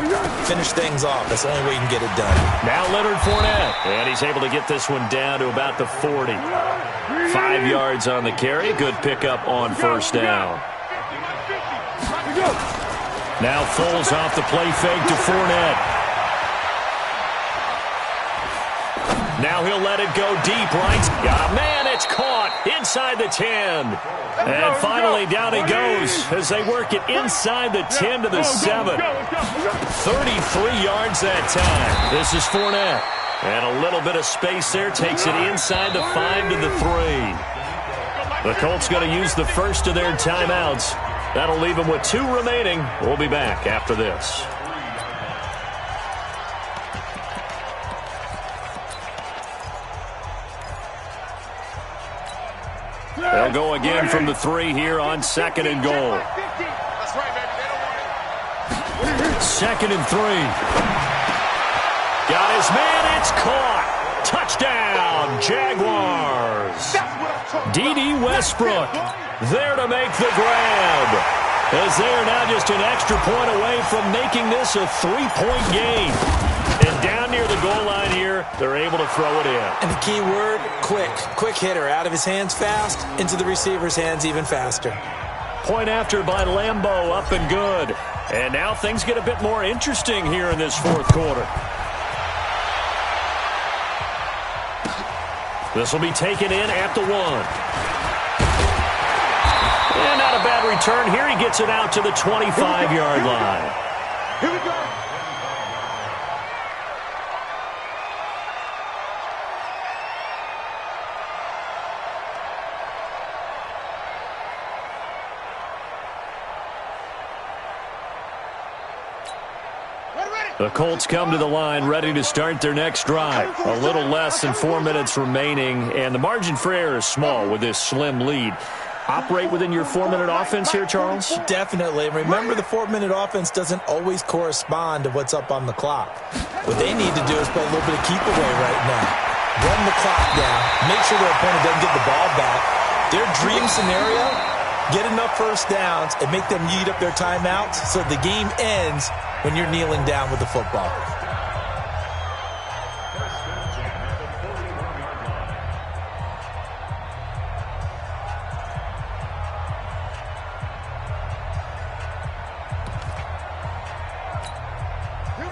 Finish things off. That's the only way you can get it done. Now Leonard Fournette. And he's able to get this one down to about the 40. 5 yards on the carry. Good pickup on first down. Now Foles off the play fake to Fournette. Now he'll let it go deep, right? Got a man, it's caught inside the 10. And finally down he goes as they work it inside the 10 to the 7. 33 yards that time. This is Fournette. And a little bit of space there takes it inside the 5 to the 3. The Colts going to use the first of their timeouts. That'll leave them with 2 remaining. We'll be back after this. They'll go again from the 3 here on 2nd and goal. 2nd and 3. Got his man, it's caught. Touchdown, Jaguars. D.D. Westbrook there to make the grab. As they are now just an extra point away from making this a 3-point game. And down near the goal line here, they're able to throw it in. And the key word, quick. Quick hitter. Out of his hands fast, into the receiver's hands even faster. Point after by Lambeau, up and good. And now things get a bit more interesting here in this fourth quarter. This will be taken in at the 1. And not a bad return here. He gets it out to the 25-yard line. Here we go. The Colts come to the line ready to start their next drive. A little less than 4 minutes remaining, and the margin for error is small with this slim lead. Operate within your 4-minute offense here, Charles? Definitely. Remember, the 4-minute offense doesn't always correspond to what's up on the clock. What they need to do is play a little bit of keep away right now. Run the clock down. Make sure their opponent doesn't get the ball back. Their dream scenario, get enough first downs and make them eat up their timeouts so the game ends when you're kneeling down with the football.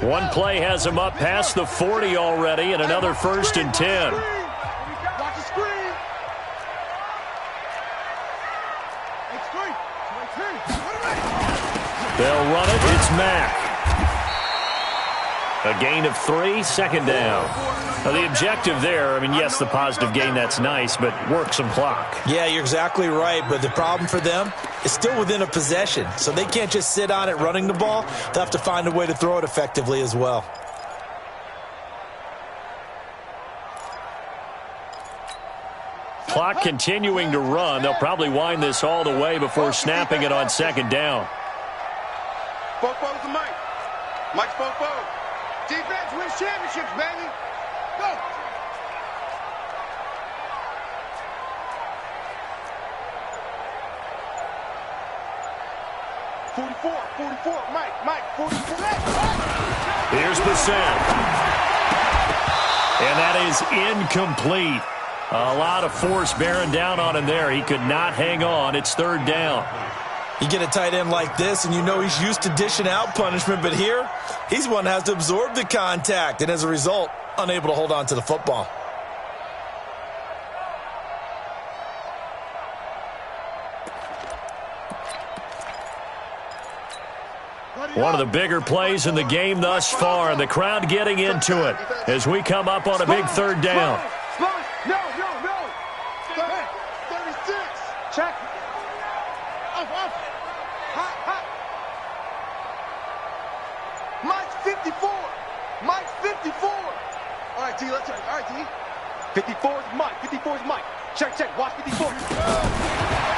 One play has him up past the 40 already, and another 1st and 10. Watch the screen. They'll run it. It's Mack. A gain of 3, 2nd down. Now, the objective there, I mean, yes, the positive gain, that's nice, but work some clock. Yeah, you're exactly right, but the problem for them is still within a possession, so they can't just sit on it running the ball. They'll have to find a way to throw it effectively as well. Clock continuing to run. They'll probably wind this all the way before snapping it on 2nd down. Fofo's the Mike. Mike's Fofo. Defense wins championships, baby. Go. .44, Mike, 44. Here's Bissett. And that is incomplete. A lot of force bearing down on him there. He could not hang on. It's 3rd down. You get a tight end like this, and you know he's used to dishing out punishment, but here, he's one that has to absorb the contact, and as a result, unable to hold on to the football. Ready? One of the bigger plays in the game thus far, and the crowd getting into it as we come up on a big third down. No. 36. Check. Up. Hot. Mike's 54. Mike's 54. All right, D, let's go. All right, D. 54 is Mike. 54 is Mike. Check. Watch 54.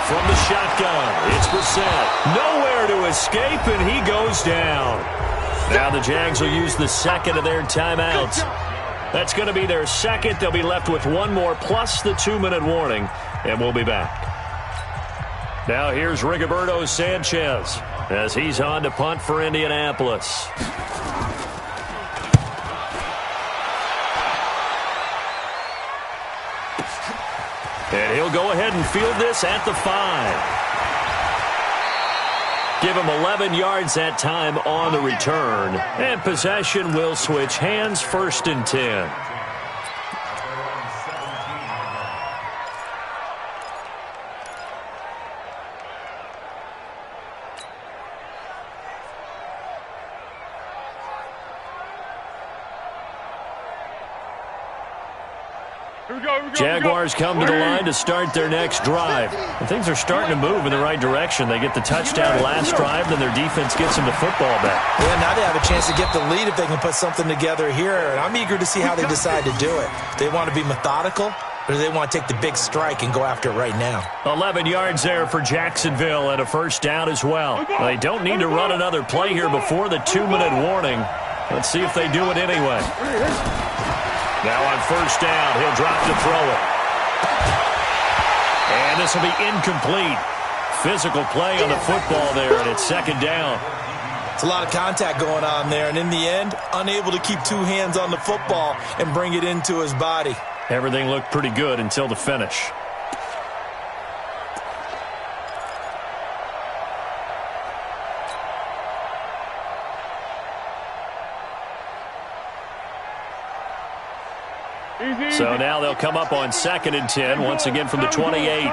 From the shotgun, it's Brissett. Nowhere to escape, and he goes down. Now the Jags will use the second of their timeouts. That's going to be their second. They'll be left with one more plus the 2-minute warning, and we'll be back. Now here's Rigoberto Sanchez as he's on to punt for Indianapolis. And he'll go ahead and field this at the 5. Give him 11 yards that time on the return. And possession will switch hands, 1st and 10. Jaguars come to the line to start their next drive. And things are starting to move in the right direction. They get the touchdown last drive, then their defense gets them the football back. Yeah, now they have a chance to get the lead if they can put something together here. And I'm eager to see how they decide to do it. They want to be methodical, or do they want to take the big strike and go after it right now? 11 yards there for Jacksonville and a 1st down as well. They don't need to run another play here before the 2-minute warning. Let's see if they do it anyway. Now on 1st down, he'll drop to throw it. And this will be incomplete. Physical play on the football there, and it's 2nd down. It's a lot of contact going on there, and in the end, unable to keep 2 hands on the football and bring it into his body. Everything looked pretty good until the finish. So now they'll come up on 2nd and 10, once again from the 28.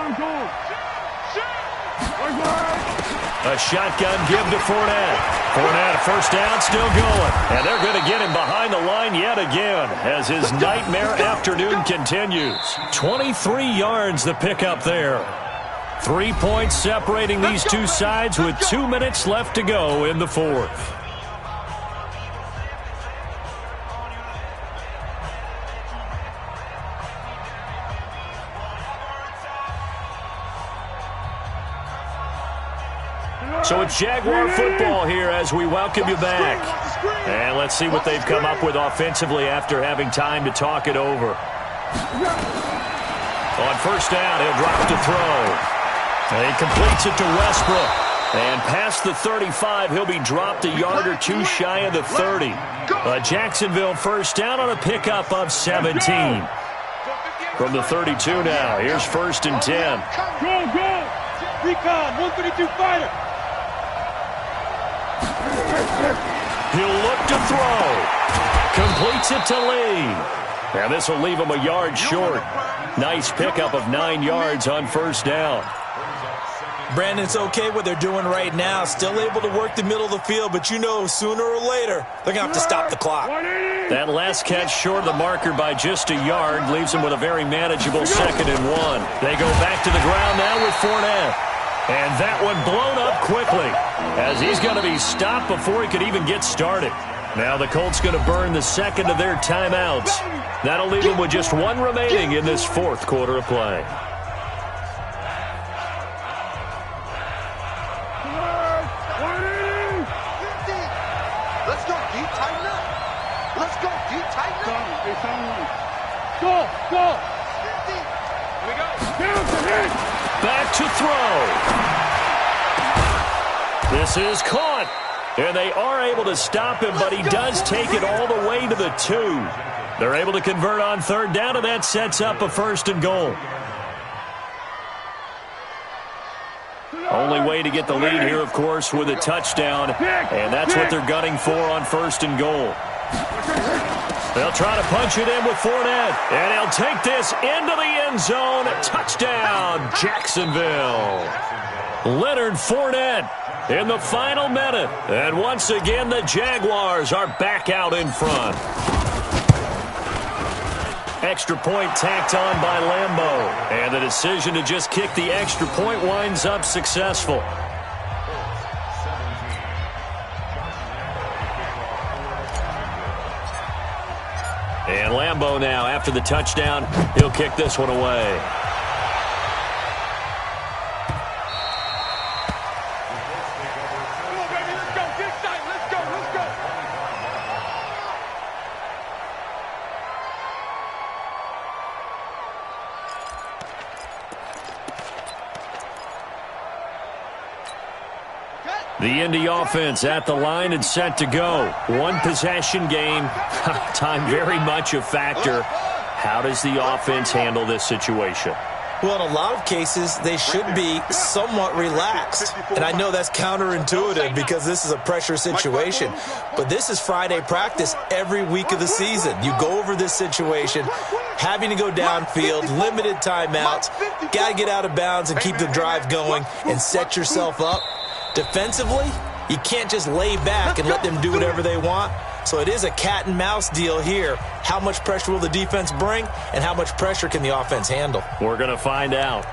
A shotgun give to Fournette. Fournette, 1st down, still going. And they're going to get him behind the line yet again as his nightmare afternoon continues. 23 yards the pickup there. 3 points separating these two sides with 2 minutes left to go in the 4th. So it's Jaguar football here as we welcome you back. And let's see what they've come up with offensively after having time to talk it over. On 1st down, he'll drop to throw. And he completes it to Westbrook. And past the 35, he'll be dropped a yard or 2 shy of the 30. Jacksonville 1st down on a pickup of 17. From the 32 now, here's 1st and 10. Go! Recon, 132 fighter. He'll look to throw. Completes it to Lee. And this will leave him a yard short. Nice pickup of 9 yards on 1st down. Brandon, it's okay what they're doing right now. Still able to work the middle of the field, but you know sooner or later they're going to have to stop the clock. That last catch short of the marker by just a yard leaves him with a very manageable 2nd and 1. They go back to the ground now with Fournette. And that one blown up quickly as he's going to be stopped before he could even get started. Now the Colts going to burn the 2nd of their timeouts. That'll leave them with just 1 remaining in this 4th quarter of play. Let's go, deep, tighten up. Let's go, deep, tighten up. Go! 50. Here we go. Back to throw. This is caught. And they are able to stop him, but he does take it all the way to the 2. They're able to convert on 3rd down, and that sets up a 1st and goal. Only way to get the lead here, of course, with a touchdown. And that's what they're gunning for on 1st and goal. They'll try to punch it in with Fournette. And he'll take this into the end zone. Touchdown, Jacksonville. Leonard Fournette in the final minute. And once again, the Jaguars are back out in front. Extra point tacked on by Lambeau. And the decision to just kick the extra point winds up successful. And Lambeau now, after the touchdown, he'll kick this one away. The Indy offense at the line and set to go. One possession game. Time very much a factor. How does the offense handle this situation? Well, in a lot of cases, they should be somewhat relaxed. And I know that's counterintuitive because this is a pressure situation. But this is Friday practice every week of the season. You go over this situation, having to go downfield, limited timeouts, got to get out of bounds and keep the drive going and set yourself up. Defensively, you can't just lay back and let them do whatever they want. So it is a cat and mouse deal here. How much pressure will the defense bring, and how much pressure can the offense handle? We're going to find out.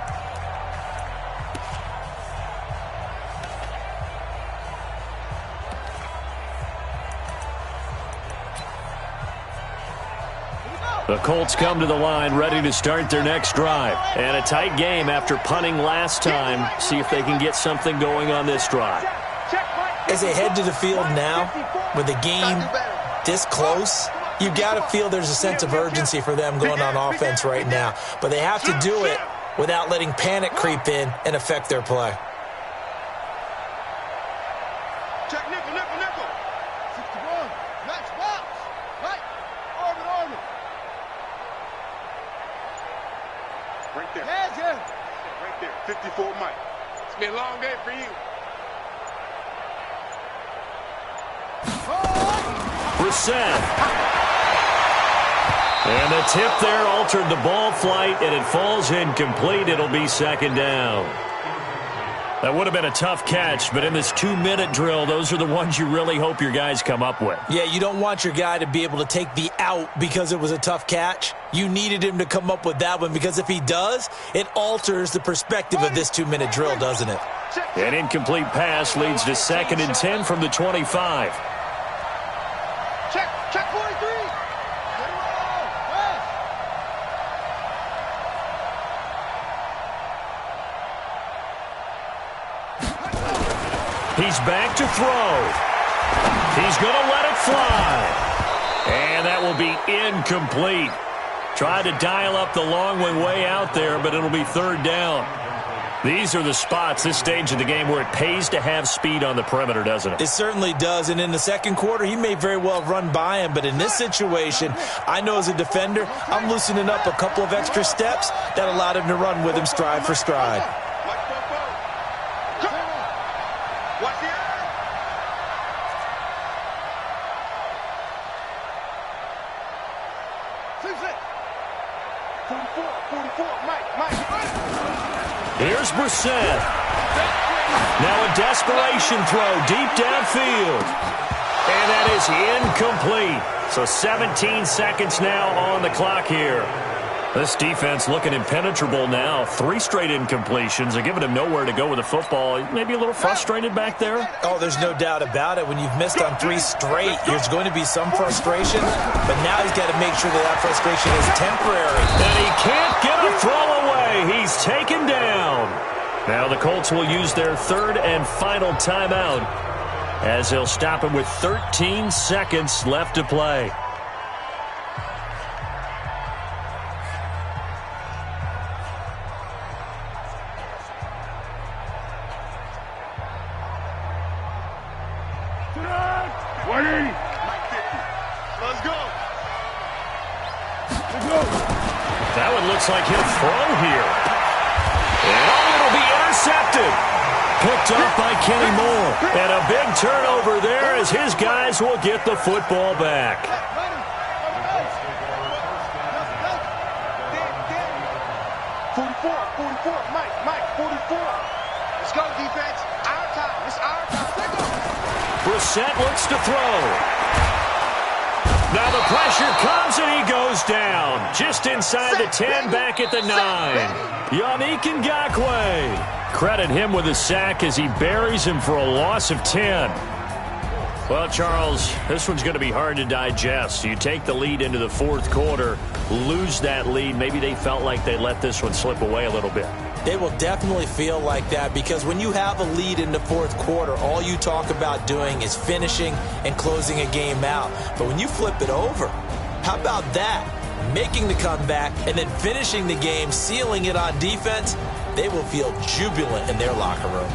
The Colts come to the line ready to start their next drive. And a tight game after punting last time. See if they can get something going on this drive. As they head to the field now, with the game this close, you've got to feel there's a sense of urgency for them going on offense right now. But they have to do it without letting panic creep in and affect their play. Check nickel, nickel, nickel. 61. Max box. Right. Armin. Right there. Hands in. Right there. 54 Mike. It's been a long day for you. Brissett. And the tip there altered the ball flight, and it falls incomplete. It'll be second down. That would have been a tough catch, but in this 2-minute drill, those are the ones you really hope your guys come up with. Yeah, you don't want your guy to be able to take the out because it was a tough catch. You needed him to come up with that one because if he does, it alters the perspective of this 2-minute drill, doesn't it? An incomplete pass leads to 2nd and 10 from the 25. Check 43. He's back to throw. He's going to let it fly. And that will be incomplete. Tried to dial up the long one way out there, but it'll be third down. These are the spots, this stage of the game, where it pays to have speed on the perimeter, doesn't it? It certainly does, and in the second quarter, he may very well have run by him, but in this situation, I know as a defender, I'm loosening up a couple of extra steps that allowed him to run with him stride for stride. Here's Brissett. Now a desperation throw deep downfield. And that is incomplete. So 17 seconds now on the clock here. This defense looking impenetrable now. 3 straight incompletions. They're giving him nowhere to go with the football. Maybe a little frustrated back there. Oh, there's no doubt about it. When you've missed on 3 straight, there's going to be some frustration. But now he's got to make sure that frustration is temporary. And he can't get a throw away. He's taken down. Now the Colts will use their 3rd and final timeout as they'll stop him with 13 seconds left to play. Let's go. That one looks like he'll throw here. And it'll be intercepted. Picked up by Kenny Moore. And a big turnover there as his guys will get the football back. 44, Mike, 44. Let's go, defense. Our time. It's our time. Let's go. Brissett looks to throw. Now the pressure comes and he goes down. Just inside the 10, back at the 9. Yannick Ngakoue. Credit him with a sack as he buries him for a loss of 10. Well, Charles, this one's going to be hard to digest. You take the lead into the fourth quarter, lose that lead. Maybe they felt like they let this one slip away a little bit. They will definitely feel like that because when you have a lead in the fourth quarter, all you talk about doing is finishing and closing a game out. But when you flip it over, how about that? Making the comeback and then finishing the game, sealing it on defense, they will feel jubilant in their locker room.